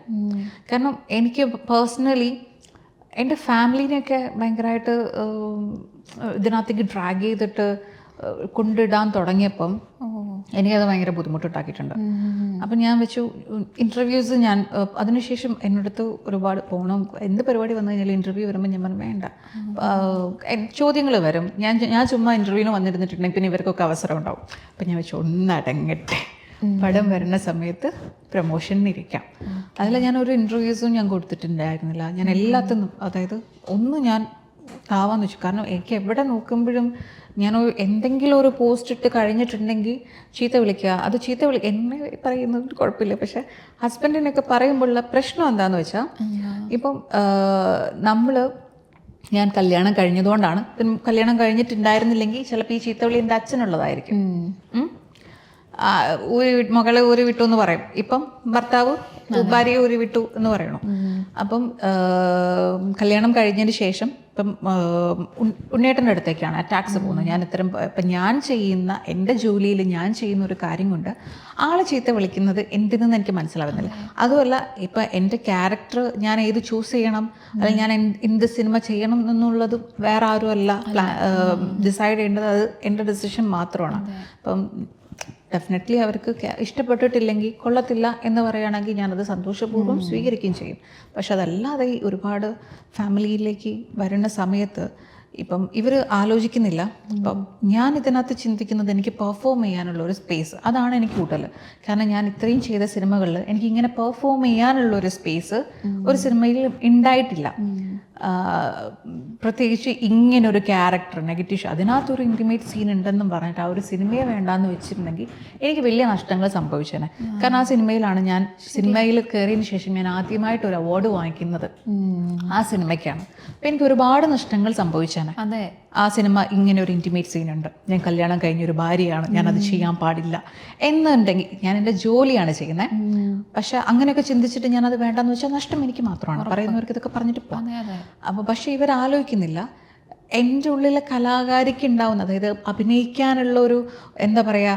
കാരണം എനിക്ക് പേഴ്സണലി എൻ്റെ ഫാമിലീനെയൊക്കെ ഭയങ്കരമായിട്ട് ഇതിനകത്തേക്ക് ഡ്രാഗ് ചെയ്തിട്ട് കൊണ്ടിടാൻ തുടങ്ങിയപ്പം എനിക്കത് ഭയങ്കര ബുദ്ധിമുട്ടുണ്ടാക്കിയിട്ടുണ്ട്. അപ്പം ഞാൻ വെച്ചു ഇൻ്റർവ്യൂസ് ഞാൻ അതിനുശേഷം എന്നോടത്ത് ഒരുപാട് പോകണം, എന്ത് പരിപാടി വന്നു കഴിഞ്ഞാൽ ഇൻ്റർവ്യൂ വരുമ്പോൾ ഞാൻ പറഞ്ഞു വേണ്ട, ചോദ്യങ്ങൾ വരും. ഞാൻ ചുമ്മാ ഇൻ്റർവ്യൂവിന് വന്നിരുന്നിട്ടുണ്ടെങ്കിൽ പിന്നെ ഇവർക്കൊക്കെ അവസരം ഉണ്ടാവും. അപ്പം ഞാൻ വെച്ചു ഒന്നടങ്ങട്ടെ, പടം വരുന്ന സമയത്ത് പ്രൊമോഷനിരിക്കാം. അതിൽ ഞാനൊരു ഇൻ്റർവ്യൂസും ഞാൻ കൊടുത്തിട്ടുണ്ടായിരുന്നില്ല. ഞാൻ എല്ലാത്തിനും, അതായത് ഒന്ന് ഞാൻ ആവാന്ന് വെച്ചു. കാരണം എനിക്ക് എവിടെ നോക്കുമ്പോഴും ഞാൻ എന്തെങ്കിലും ഒരു പോസ്റ്റ് ഇട്ട് കഴിഞ്ഞിട്ടുണ്ടെങ്കിൽ ചീത്ത വിളിക്കുക, അത് എന്നെ പറയുന്നത് കുഴപ്പമില്ല. പക്ഷെ ഹസ്ബൻഡിനൊക്കെ പറയുമ്പോഴുള്ള പ്രശ്നം എന്താണെന്ന് വെച്ചാൽ, ഇപ്പം ഞാൻ കല്യാണം കഴിഞ്ഞതുകൊണ്ടാണ്, കല്യാണം കഴിഞ്ഞിട്ടുണ്ടായിരുന്നില്ലെങ്കിൽ ചിലപ്പോൾ ഈ ചീത്തവിളി എൻ്റെ അച്ഛനുള്ളതായിരിക്കും. മകളെ ഊരി വിട്ടു എന്ന് പറയും. ഇപ്പം ഭർത്താവ് ഭാര്യയെ ഊരി വിട്ടു എന്ന് പറയണം. അപ്പം കല്യാണം കഴിഞ്ഞതിന് ശേഷം ഇപ്പം ഉണ്ണേട്ടൻ്റെ അടുത്തേക്കാണ് അറ്റാക്സ് പോകുന്നത്. ഇപ്പം ഞാൻ ചെയ്യുന്ന എൻ്റെ ജോലിയിൽ ഞാൻ ചെയ്യുന്ന ഒരു കാര്യം കൊണ്ട് ആളെ ചീത്ത വിളിക്കുന്നത് എന്തിനെന്ന് എനിക്ക് മനസ്സിലാവുന്നില്ല. അതുമല്ല, ഇപ്പം എൻ്റെ ക്യാരക്ടർ ഞാൻ ഏത് ചൂസ് ചെയ്യണം, അല്ലെങ്കിൽ ഞാൻ എന്ത് സിനിമ ചെയ്യണം എന്നുള്ളത് വേറെ ആരും അല്ല ഡിസൈഡ് ചെയ്യേണ്ടത്. അത് എൻ്റെ ഡിസിഷൻ മാത്രമാണ്. അപ്പം ഡെഫിനറ്റ്ലി അവർക്ക് ഇഷ്ടപ്പെട്ടിട്ടില്ലെങ്കിൽ, കൊള്ളത്തില്ല എന്ന് പറയുകയാണെങ്കിൽ ഞാനത് സന്തോഷപൂർവ്വം സ്വീകരിക്കുകയും ചെയ്യും. പക്ഷെ അതല്ലാതെ ഒരുപാട് ഫാമിലിയിലേക്ക് വരുന്ന സമയത്ത് ഇപ്പം ഇവർ ആലോചിക്കുന്നില്ല. ഇപ്പം ഞാൻ ഇതിനകത്ത് ചിന്തിക്കുന്നത് എനിക്ക് പെർഫോം ചെയ്യാനുള്ള ഒരു സ്പേസ്, അതാണ് എനിക്ക് കൂടുതൽ. കാരണം ഞാൻ ഇത്രയും ചെയ്ത സിനിമകളിൽ എനിക്ക് ഇങ്ങനെ പെർഫോം ചെയ്യാനുള്ള ഒരു സ്പേസ് ഒരു സിനിമയിൽ ഉണ്ടായിട്ടില്ല. പ്രത്യേകിച്ച് ഇങ്ങനൊരു ക്യാരക്ടർ നെഗറ്റീവ്, അതിനകത്തൊരു ഇൻറ്റിമേറ്റ് സീൻ ഉണ്ടെന്നും പറഞ്ഞിട്ട് ആ ഒരു സിനിമയെ വേണ്ടാന്ന് വെച്ചിരുന്നെങ്കിൽ എനിക്ക് വലിയ നഷ്ടങ്ങൾ സംഭവിച്ചേനെ. കാരണം ആ സിനിമയിലാണ് ഞാൻ സിനിമയിൽ കയറിയതിന് ശേഷം ഞാൻ ആദ്യമായിട്ട് ഒരു അവാർഡ് വാങ്ങിക്കുന്നത് ആ സിനിമയ്ക്കാണ്. അപ്പം എനിക്ക് ഒരുപാട് നഷ്ടങ്ങൾ സംഭവിച്ചേനെ. അതെ, ആ സിനിമ ഇങ്ങനെ ഒരു ഇൻറ്റിമേറ്റ് സീൻ ഉണ്ട്, ഞാൻ കല്യാണം കഴിഞ്ഞൊരു ഭാര്യയാണ്, ഞാനത് ചെയ്യാൻ പാടില്ല എന്നുണ്ടെങ്കിൽ, ഞാൻ എൻ്റെ ജോലിയാണ് ചെയ്യുന്നത്. പക്ഷെ അങ്ങനെയൊക്കെ ചിന്തിച്ചിട്ട് ഞാനത് വേണ്ടെന്ന് വെച്ചാൽ നഷ്ടം എനിക്ക് മാത്രമാണ്. പറയുന്നവർക്ക് ഇതൊക്കെ പറഞ്ഞിട്ട് പോകാം. അപ്പോൾ പക്ഷേ ഇവർ ആലോചിക്കുന്നില്ല എൻ്റെ ഉള്ളിലെ കലാകാരിക്ക് ഉണ്ടാവുന്ന, അതായത് അഭിനയിക്കാനുള്ള ഒരു എന്താ പറയുക,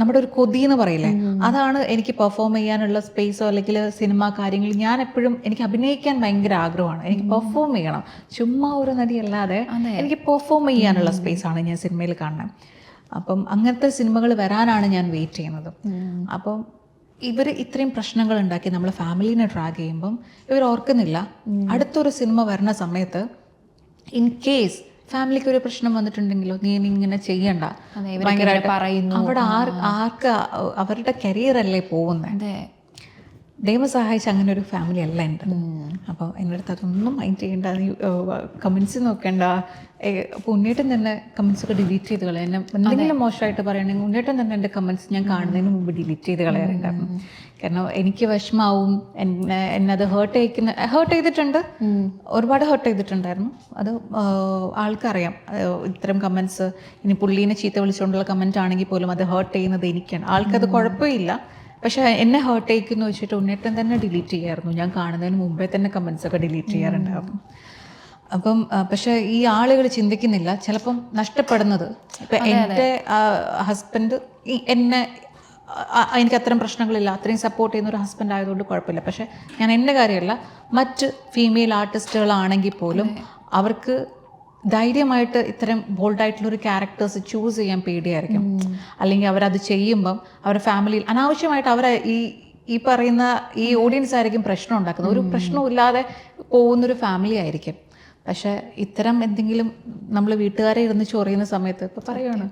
നമ്മുടെ ഒരു കൊതി എന്ന് പറയില്ലേ, അതാണ് എനിക്ക് പെർഫോം ചെയ്യാനുള്ള സ്പേസോ അല്ലെങ്കിൽ സിനിമ കാര്യങ്ങൾ. ഞാൻ എപ്പോഴും എനിക്ക് അഭിനയിക്കാൻ ഭയങ്കര ആഗ്രഹമാണ്, എനിക്ക് പെർഫോം ചെയ്യണം, ചുമ്മാ ഒരു നടിയല്ലാതെ എനിക്ക് പെർഫോം ചെയ്യാനുള്ള സ്പേസാണ് ഞാൻ സിനിമയിൽ കാണുന്നത്. അപ്പം അങ്ങനത്തെ സിനിമകൾ വരാനാണ് ഞാൻ വെയിറ്റ് ചെയ്യുന്നത്. അപ്പം ഇവർ ഇത്രയും പ്രശ്നങ്ങൾ ഉണ്ടാക്കി നമ്മളെ ഫാമിലീനെ ട്രാക്ക് ചെയ്യുമ്പം ഇവർ ഓർക്കുന്നില്ല അടുത്തൊരു സിനിമ വരുന്ന സമയത്ത് ഇൻ കേസ് ഫാമിലിക്ക് ഒരു പ്രശ്നം വന്നിട്ടുണ്ടെങ്കിലോ, നീ ഇങ്ങനെ ചെയ്യണ്ട, അവിടെ ആർക്ക് അവരുടെ കരിയർ അല്ലേ പോകുന്നത്. ദൈവം സഹായിച്ച് അങ്ങനെ ഒരു ഫാമിലി അല്ല എൻ്റെ. അപ്പോൾ എൻ്റെ അടുത്ത് അതൊന്നും മൈൻഡ് ചെയ്യേണ്ട, നീ കമൻസ് നോക്കേണ്ട. അപ്പോൾ ഉണ്ണേട്ടൻ തന്നെ കമൻസൊക്കെ ഡിലീറ്റ് ചെയ്ത് കളയാൻ, എന്തെങ്കിലും മോശമായിട്ട് പറയണമെങ്കിൽ ഉണ്ണേട്ടൻ തന്നെ എൻ്റെ കമൻസ് ഞാൻ കാണുന്നതിന് മുമ്പ് ഡിലീറ്റ് ചെയ്ത് കളയാറുണ്ടായിരുന്നു. കാരണം എനിക്ക് വിഷമാവും, എന്നത് ഹേർട്ട് ചെയ്തിട്ടുണ്ട്, ഒരുപാട് ഹേർട്ട് ചെയ്തിട്ടുണ്ടായിരുന്നു. അത് ആൾക്കറിയാം. ഇത്തരം കമൻസ്, ഇനി പുള്ളീനെ ചീത്ത വിളിച്ചുകൊണ്ടുള്ള കമൻറ്റ് ആണെങ്കിൽ പോലും അത് ഹേർട്ട് ചെയ്യുന്നത് എനിക്കാണ്. ആൾക്കത് കുഴപ്പമില്ല, പക്ഷെ എന്നെ ഹേർട്ട് ചെയ്യിക്കുന്നു വെച്ചിട്ട് ഉണ്ണേട്ടൻ തന്നെ ഡിലീറ്റ് ചെയ്യായിരുന്നു. ഞാൻ കാണുന്നതിന് മുമ്പേ തന്നെ കമൻസൊക്കെ ഡിലീറ്റ് ചെയ്യാറുണ്ടായിരുന്നു. അപ്പം പക്ഷെ ഈ ആളുകൾ ചിന്തിക്കുന്നില്ല, ചിലപ്പം നഷ്ടപ്പെടുന്നത് ഇപ്പം എൻ്റെ ഹസ്ബൻഡ് എന്നെ, എനിക്ക് അത്തരം പ്രശ്നങ്ങളില്ല, അത്രയും സപ്പോർട്ട് ചെയ്യുന്ന ഒരു ഹസ്ബൻഡ് ആയതുകൊണ്ട് കുഴപ്പമില്ല. പക്ഷെ ഞാൻ എൻ്റെ കാര്യമല്ല, മറ്റ് ഫീമെയിൽ ആർട്ടിസ്റ്റുകളാണെങ്കിൽ പോലും അവർക്ക് ധൈര്യമായിട്ട് ഇത്തരം ബോൾഡായിട്ടുള്ളൊരു ക്യാരക്ടേഴ്സ് ചൂസ് ചെയ്യാൻ പേടിയായിരിക്കും. അല്ലെങ്കിൽ അവരത് ചെയ്യുമ്പം അവരുടെ ഫാമിലിയിൽ അനാവശ്യമായിട്ട് ഈ പറയുന്ന ഈ ഓഡിയൻസ് ആയിരിക്കും പ്രശ്നം ഉണ്ടാക്കുന്നത്. ഒരു പ്രശ്നവും ഇല്ലാതെ പോകുന്നൊരു ഫാമിലി ആയിരിക്കും. പക്ഷെ ഇത്തരം എന്തെങ്കിലും നമ്മൾ വീട്ടുകാരെ ഇരുന്ന് ചൊറിയുന്ന സമയത്ത് ഇപ്പം പറയുകയാണ്,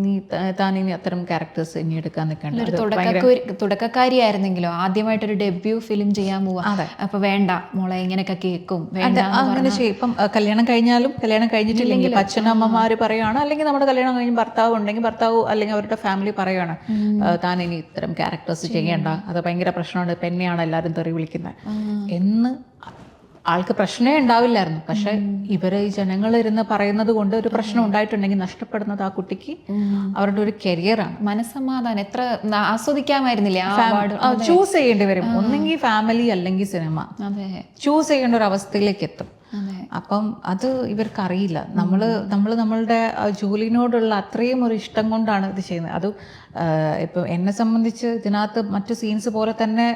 നീ താനിനി അത്തരം ക്യാരക്ടേഴ്സ് ഇനി എടുക്കാൻ നിൽക്കേണ്ട. തുടക്കക്കാരിയായിരുന്നെങ്കിലോ, ആദ്യമായിട്ടൊരു ഡെബ്യൂ ഫിലിം ചെയ്യാൻ പോവാ, അപ്പൊ വേണ്ട മോളെ ഇങ്ങനെയൊക്കെ കേൾക്കും, അങ്ങനെ ചെയ്യും. ഇപ്പം കല്യാണം കഴിഞ്ഞാലും കല്യാണം കഴിഞ്ഞിട്ടില്ലെങ്കിൽ അച്ഛനമ്മമാർ പറയുകയാണ്, അല്ലെങ്കിൽ നമ്മുടെ കല്യാണം കഴിഞ്ഞ് ഭർത്താവ് ഉണ്ടെങ്കിൽ ഭർത്താവ് അല്ലെങ്കിൽ അവരുടെ ഫാമിലി പറയുകയാണ്, താൻ ഇനി ഇത്തരം ക്യാരക്ടേഴ്സ് ചെയ്യേണ്ട, അത് ഭയങ്കര പ്രശ്നമാണ്, പെന്നെയാണ് എല്ലാവരും തെറി വിളിക്കുന്നത് എന്ന്. ആൾക്ക് പ്രശ്നമേ ഉണ്ടാവില്ലായിരുന്നു. പക്ഷെ ഇവരെ ഈ ജനങ്ങളിരുന്ന് പറയുന്നത് കൊണ്ട് ഒരു പ്രശ്നം ഉണ്ടായിട്ടുണ്ടെങ്കിൽ നഷ്ടപ്പെടുന്നത് ആ കുട്ടിക്ക് അവരുടെ ഒരു കരിയറാണ്. മനസ്സമാധാനം എത്ര ആസ്വദിക്കാമായിരുന്നില്ലേ. ചൂസ് ചെയ്യേണ്ടി വരും, ഒന്നെങ്കിൽ ഫാമിലി അല്ലെങ്കിൽ സിനിമ, ചൂസ് ചെയ്യേണ്ട ഒരു അവസ്ഥയിലേക്ക് എത്തും. അപ്പം അത് ഇവർക്കറിയില്ല. നമ്മളുടെ ജോലിനോടുള്ള അത്രയും ഒരു ഇഷ്ടം കൊണ്ടാണ് ഇത് ചെയ്യുന്നത്. അത് ഇപ്പം എന്നെ സംബന്ധിച്ച് ഇതിനകത്ത് മറ്റു സീൻസ് പോലെ തന്നെ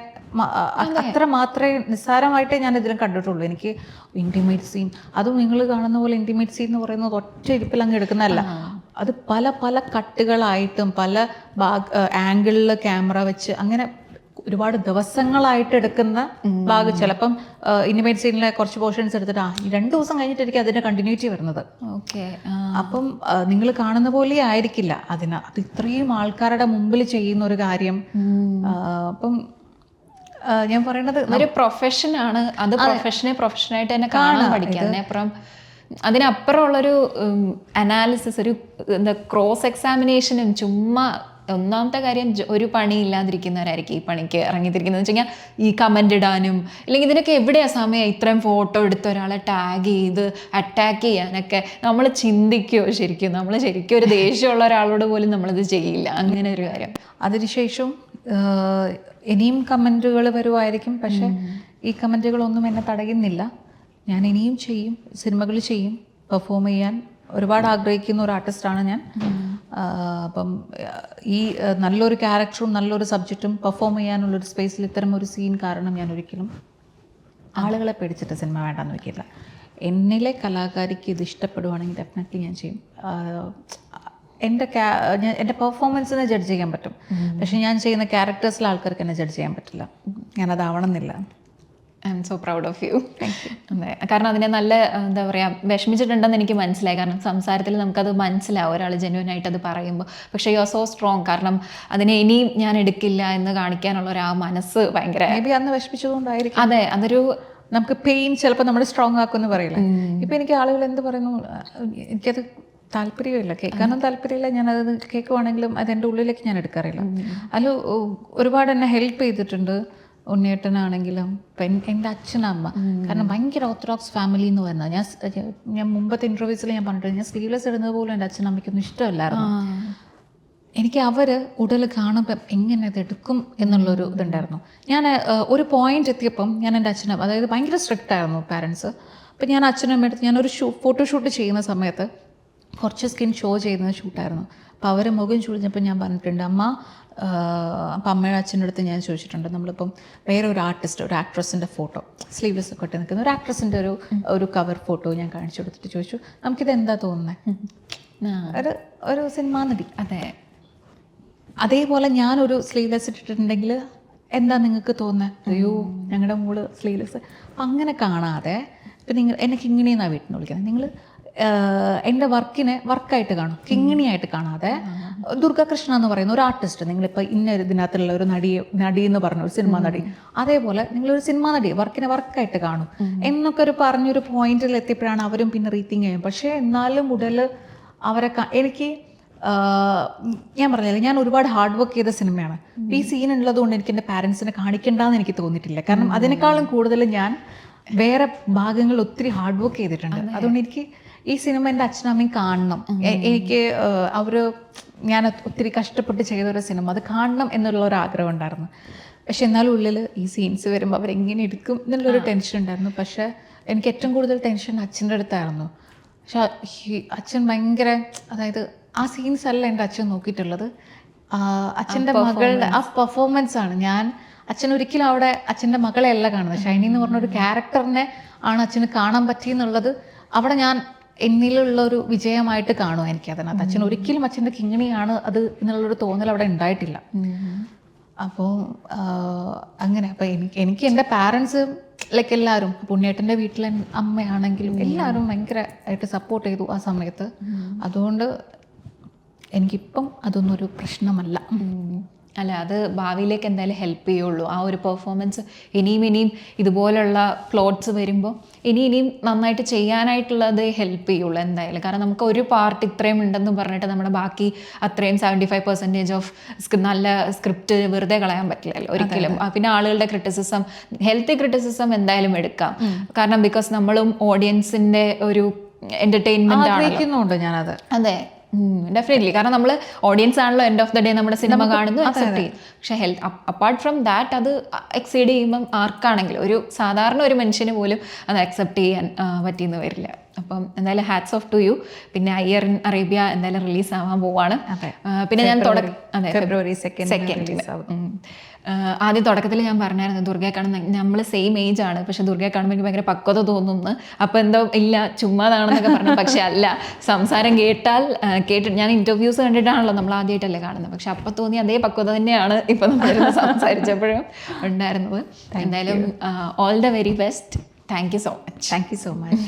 അത്ര മാത്രമേ നിസ്സാരമായിട്ടേ ഞാൻ ഇതിലും കണ്ടിട്ടുള്ളൂ. എനിക്ക് ഇൻറ്റിമേറ്റ് സീൻ, അതും നിങ്ങൾ കാണുന്ന പോലെ ഇൻറ്റിമേറ്റ് സീൻ എന്ന് പറയുന്നത് ഒറ്റ ഇരിപ്പിൽ അങ്ങ് എടുക്കുന്നതല്ല. അത് പല പല കട്ടുകളായിട്ടും പല ആംഗിളിൽ ക്യാമറ വെച്ച് അങ്ങനെ ഒരുപാട് ദിവസങ്ങളായിട്ട് എടുക്കുന്ന ഭാഗം. ചിലപ്പം ഇനിമേറ്റ് സീനിലെ കുറച്ച് പോർഷൻസ് എടുത്തിട്ട് ഈ 2 ദിവസം കഴിഞ്ഞിട്ടായിരിക്കും അതിന്റെ കണ്ടിന്യൂറ്റി വരുന്നത്. ഓക്കെ. അപ്പം നിങ്ങൾ കാണുന്ന പോലെ ആയിരിക്കില്ല അത് ഇത്രയും ആൾക്കാരുടെ മുമ്പിൽ ചെയ്യുന്ന ഒരു കാര്യം. അപ്പം ഞാൻ പറയുന്നത് ഒരു പ്രൊഫഷനാണ് അത്. പ്രൊഫഷനായിട്ട് തന്നെ കാണാൻ പഠിക്കുക. അതിനപ്പുറമുള്ളൊരു അനാലിസിസ്, ഒരു എന്താ ക്രോസ് എക്സാമിനേഷനും. ചുമ്മാ ഒന്നാമത്തെ കാര്യം ഒരു പണി ഇല്ലാതിരിക്കുന്നവരായിരിക്കും ഈ പണിക്ക് ഇറങ്ങിത്തിരിക്കുന്നത് വെച്ച് കഴിഞ്ഞാൽ ഈ കമൻ്റ് ഇടാനും അല്ലെങ്കിൽ ഇതിനൊക്കെ എവിടെയാ സമയം ഇത്രയും ഫോട്ടോ എടുത്ത് ഒരാളെ ടാഗ് ചെയ്ത് അറ്റാക്ക് ചെയ്യാനൊക്കെ നമ്മൾ ചിന്തിക്കുമോ? നമ്മൾ ശരിക്കും ഒരു ദേഷ്യമുള്ള ഒരാളോട് പോലും നമ്മളിത് ചെയ്യില്ല. അങ്ങനെ ഒരു കാര്യം. അതിനുശേഷം ഇനിയും കമൻറ്റുകൾ വരുമായിരിക്കും. പക്ഷെ ഈ കമൻറ്റുകളൊന്നും എന്നെ തടയുന്നില്ല. ഞാൻ ഇനിയും ചെയ്യും, സിനിമകൾ ചെയ്യും, പെർഫോം ചെയ്യാൻ ഒരുപാട് ആഗ്രഹിക്കുന്ന ഒരു ആർട്ടിസ്റ്റാണ് ഞാൻ. അപ്പം ഈ നല്ലൊരു ക്യാരക്ടറും നല്ലൊരു സബ്ജക്റ്റും പെർഫോം ചെയ്യാനുള്ളൊരു സ്പേസിൽ ഇത്തരം ഒരു സീൻ കാരണം ഞാൻ ഒരിക്കലും ആളുകളെ പേടിച്ചിട്ട് സിനിമ വേണ്ടെന്ന് വയ്ക്കില്ല. എന്നിലെ കലാകാരിക്ക് ഇത് ഇഷ്ടപ്പെടുവാണെങ്കിൽ ഡെഫിനറ്റ്ലി ഞാൻ ചെയ്യും. എൻ്റെ പെർഫോമൻസിനെ ജഡ്ജ് ചെയ്യാൻ പറ്റും, പക്ഷെ ഞാൻ ചെയ്യുന്ന ക്യാരക്ടേഴ്സിലെ ആൾക്കാർക്ക് എന്നെ ജഡ്ജ് ചെയ്യാൻ പറ്റില്ല. ഞാനതാവണമെന്നില്ല. I am so proud of you. അതെ, കാരണം അതിനെ നല്ല എന്താ പറയുക വിഷമിച്ചിട്ടുണ്ടെന്ന് എനിക്ക് മനസ്സിലായി. കാരണം സംസാരത്തിൽ നമുക്കത് മനസ്സിലാവും ഒരാൾ ജെന്യുവൻ ആയിട്ട് അത് പറയുമ്പോൾ. പക്ഷേ യു ആർ സോ സ്ട്രോങ്. കാരണം അതിനെ ഇനിയും ഞാൻ എടുക്കില്ല എന്ന് കാണിക്കാനുള്ള ഒരു ആ മനസ്സ് ഭയങ്കര. മേ ബി അന്ന് വിഷമിച്ചതുകൊണ്ടായിരിക്കും. അതെ, അതൊരു നമുക്ക് പെയിൻ ചിലപ്പോൾ നമ്മൾ സ്ട്രോങ് ആക്കുമെന്ന് പറയില്ല. ഇപ്പം എനിക്ക് ആളുകൾ എന്ത് പറയുന്നു, എനിക്കത് താല്പര്യമില്ല, കേൾക്കാനും താല്പര്യമില്ല. ഞാനത് കേൾക്കുവാണെങ്കിലും അതെൻ്റെ ഉള്ളിലേക്ക് ഞാൻ എടുക്കാറില്ല. അതിൽ ഒരുപാട് എന്നെ ഹെൽപ്പ് ചെയ്തിട്ടുണ്ട് ഉണ്ണിയേട്ടനാണെങ്കിലും എൻ്റെ അച്ഛനമ്മ. കാരണം ഭയങ്കര ഓർത്തഡോക്സ് ഫാമിലി എന്ന് പറഞ്ഞാൽ ഞാൻ മുമ്പത്തെ ഇൻ്റർവ്യൂസിൽ ഞാൻ പറഞ്ഞിട്ടുണ്ട്, ഞാൻ സ്ലീവ്ലെസ് ഇടുന്നത് പോലും എൻ്റെ അച്ഛനമ്മയ്ക്കൊന്നും ഇഷ്ടമല്ലായിരുന്നു. എനിക്ക് അവർ ഉടൽ കാണുമ്പം എങ്ങനെ ഇത് എടുക്കും എന്നുള്ളൊരു ഇതുണ്ടായിരുന്നു. ഞാൻ ഒരു പോയിന്റ് എത്തിയപ്പം ഞാൻ എൻ്റെ അച്ഛനും, അതായത് ഭയങ്കര സ്ട്രിക്റ്റ് ആയിരുന്നു പാരൻസ്. അപ്പം ഞാൻ അച്ഛനും എടുത്ത് ഞാനൊരു ഫോട്ടോഷൂട്ട് ചെയ്യുന്ന സമയത്ത് കുറച്ച് സ്കിൻ ഷോ ചെയ്യുന്ന ഷൂട്ടായിരുന്നു. അപ്പോൾ അവർ മുഖം ചുളിഞ്ഞപ്പോൾ ഞാൻ പറഞ്ഞിട്ടുണ്ട് അമ്മ. അപ്പം അമ്മയുടെ അച്ഛൻ്റെ അടുത്ത് ഞാൻ ചോദിച്ചിട്ടുണ്ട്, നമ്മളിപ്പം വേറെ ഒരു ആർട്ടിസ്റ്റ്, ഒരു ആക്ട്രസിൻ്റെ ഫോട്ടോ സ്ലീവ്ലെസ് ഒക്കെ ഇട്ട് നിൽക്കുന്ന ഒരു ആക്ട്രസിൻ്റെ ഒരു കവർ ഫോട്ടോ ഞാൻ കാണിച്ചു കൊടുത്തിട്ട് ചോദിച്ചു, നമുക്കിത് എന്താ തോന്നുന്നത്? ഒരു സിനിമാ നടി. അതെ, അതേപോലെ ഞാനൊരു സ്ലീവ്ലെസ് ഇട്ടിട്ടുണ്ടെങ്കിൽ എന്താ നിങ്ങൾക്ക് തോന്നുന്നത്? അയ്യോ ഞങ്ങളുടെ മോള് സ്ലീവ്ലെസ്. അപ്പം അങ്ങനെ കാണാതെ ഇപ്പം എനിക്ക് ഇങ്ങനെയെന്നാണ് വീട്ടിൽ നിന്ന് വിളിക്കുന്നത്. നിങ്ങൾ എൻ്റെ വർക്കിനെ വർക്കായിട്ട് കാണും, കിങ്ങിണിയായിട്ട് കാണാതെ. ദുർഗാകൃഷ്ണ എന്ന് പറയുന്ന ഒരു ആർട്ടിസ്റ്റ്, നിങ്ങളിപ്പോൾ ഇന്ന ഇതിനകത്തുള്ള ഒരു നടി എന്ന് പറഞ്ഞ ഒരു സിനിമാ നടി, അതേപോലെ നിങ്ങളൊരു സിനിമാ നടി വർക്കിനെ വർക്കായിട്ട് കാണും എന്നൊക്കെ ഒരു പറഞ്ഞൊരു പോയിന്റിൽ എത്തിയപ്പോഴാണ് അവരും പിന്നെ റീത്തിങ് ചെയ്യും. പക്ഷേ എന്നാലും ഉടൽ അവരെ എനിക്ക് ഞാൻ പറഞ്ഞില്ല, ഞാൻ ഒരുപാട് ഹാർഡ് വർക്ക് ചെയ്ത സിനിമയാണ്. ഈ സീൻ ഉള്ളത് കൊണ്ട് എനിക്ക് എൻ്റെ പാരൻസിനെ കാണിക്കേണ്ടെന്ന് എനിക്ക് തോന്നിയിട്ടില്ല. കാരണം അതിനേക്കാളും കൂടുതൽ ഞാൻ വേറെ ഭാഗങ്ങൾ ഒത്തിരി ഹാർഡ് വർക്ക് ചെയ്തിട്ടുണ്ട്. അതുകൊണ്ട് എനിക്ക് ഈ സിനിമ എൻ്റെ അച്ഛനമ്മയും കാണണം. എനിക്ക് ഞാൻ ഒത്തിരി കഷ്ടപ്പെട്ട് ചെയ്തൊരു സിനിമ അത് കാണണം എന്നുള്ള ഒരു ആഗ്രഹം ഉണ്ടായിരുന്നു. പക്ഷെ എന്നാലും ഉള്ളിൽ ഈ സീൻസ് വരുമ്പോൾ അവരെങ്ങനെ എടുക്കും എന്നുള്ളൊരു ടെൻഷൻ ഉണ്ടായിരുന്നു. പക്ഷേ എനിക്ക് ഏറ്റവും കൂടുതൽ ടെൻഷൻ അച്ഛൻ്റെ അടുത്തായിരുന്നു. പക്ഷെ അച്ഛൻ ഭയങ്കര, അതായത് ആ സീൻസ് അല്ല എൻ്റെ അച്ഛൻ നോക്കിയിട്ടുള്ളത്, അച്ഛൻ്റെ മകളുടെ ആ പെർഫോമൻസ് ആണ്. അച്ഛൻ ഒരിക്കലും അവിടെ അച്ഛൻ്റെ മകളെ അല്ല കാണുന്നത്, ഷൈനി എന്ന് പറഞ്ഞൊരു ക്യാരക്ടറിനെ ആണ് അച്ഛന് കാണാൻ പറ്റിയെന്നുള്ളത് അവിടെ ഞാൻ എന്നിലുള്ളൊരു വിജയമായിട്ട് കാണും എനിക്കതിനകത്ത്. അച്ഛൻ ഒരിക്കലും അച്ഛൻ്റെ കിങ്ങിണിയാണ് അത് എന്നുള്ളൊരു തോന്നൽ അവിടെ ഉണ്ടായിട്ടില്ല. അപ്പോൾ അങ്ങനെ അപ്പം എനിക്ക് എൻ്റെ പാരൻസ് ലൈക്ക് എല്ലാവരും, പുണ്യേട്ടൻ്റെ വീട്ടിലെ അമ്മയാണെങ്കിലും എല്ലാവരും ഭയങ്കരമായിട്ട് സപ്പോർട്ട് ചെയ്തു ആ സമയത്ത്. അതുകൊണ്ട് എനിക്കിപ്പം അതൊന്നും ഒരു പ്രശ്നമല്ല. അല്ല, അത് ഭാവിയിലേക്ക് എന്തായാലും ഹെൽപ്പ് ചെയ്യുള്ളൂ. ആ ഒരു പെർഫോമൻസ് ഇനിയും ഇതുപോലുള്ള പ്ലോട്ട്സ് വരുമ്പോൾ ഇനിയും നന്നായിട്ട് ചെയ്യാനായിട്ടുള്ളത് ഹെൽപ്പ് ചെയ്യുള്ളൂ എന്തായാലും. കാരണം നമുക്ക് ഒരു പാർട്ട് ഇത്രയും ഉണ്ടെന്ന് പറഞ്ഞിട്ട് നമ്മുടെ ബാക്കി അത്രയും 75% ഓഫ് നല്ല സ്ക്രിപ്റ്റ് വെറുതെ കളയാൻ പറ്റില്ലല്ലോ ഒരിക്കലും. പിന്നെ ആളുകളുടെ ക്രിറ്റിസിസം, ഹെൽത്തി ക്രിറ്റിസിസം എന്തായാലും എടുക്കാം. കാരണം ബിക്കോസ് നമ്മളും ഓഡിയൻസിൻ്റെ ഒരു എൻ്റർടൈൻമെൻ്റ് ആഗ്രഹിക്കുന്നുണ്ട് ഞാനത്. അതെ, ഡെഫിനറ്റ്ലി. കാരണം നമ്മൾ ഓഡിയൻസ് ആണല്ലോ എൻഡ് ഓഫ് ദ ഡേ നമ്മുടെ സിനിമ കാണുന്നു, അക്സെപ്റ്റ് ചെയ്യും. പക്ഷേ അപ്പാർട്ട് ഫ്രം ദാറ്റ് അത് എക്സീഡ് ചെയ്യുമ്പം ആർക്കാണെങ്കിലും, ഒരു സാധാരണ ഒരു മനുഷ്യന് പോലും അത് അക്സെപ്റ്റ് ചെയ്യാൻ പറ്റിയെന്ന് വരില്ല. അപ്പം എന്തായാലും ഹാറ്റ്സ് ഓഫ് ടു യു. പിന്നെ അയ്യർ ഇൻ അറേബ്യ എന്തായാലും റിലീസ് ആവാൻ പോവാണ്. പിന്നെ ഞാൻ ഫെബ്രുവരി 2 ആദ്യം തുടക്കത്തിൽ ഞാൻ പറഞ്ഞായിരുന്നു ദുർഗയെ കാണുന്ന നമ്മൾ സെയിം ഏജ് ആണ്, പക്ഷെ ദുർഗയെ കാണുമ്പോൾ എനിക്ക് ഭയങ്കര പക്വത തോന്നുന്നു. അപ്പോൾ എന്തോ ഇല്ല ചുമ്മാതാണെന്നൊക്കെ പറഞ്ഞു. പക്ഷെ അല്ല, സംസാരം കേട്ടിട്ട് ഞാൻ ഇൻ്റർവ്യൂസ് കണ്ടിട്ടാണല്ലോ നമ്മൾ ആദ്യമായിട്ടല്ലേ കാണുന്നത്. പക്ഷെ അപ്പോൾ തോന്നി അതേ പക്വത തന്നെയാണ് ഇപ്പം നമ്മൾ സംസാരിച്ചപ്പോഴും ഉണ്ടായിരുന്നത്. എന്തായാലും all the very best. Thank you so much. Thank you so much.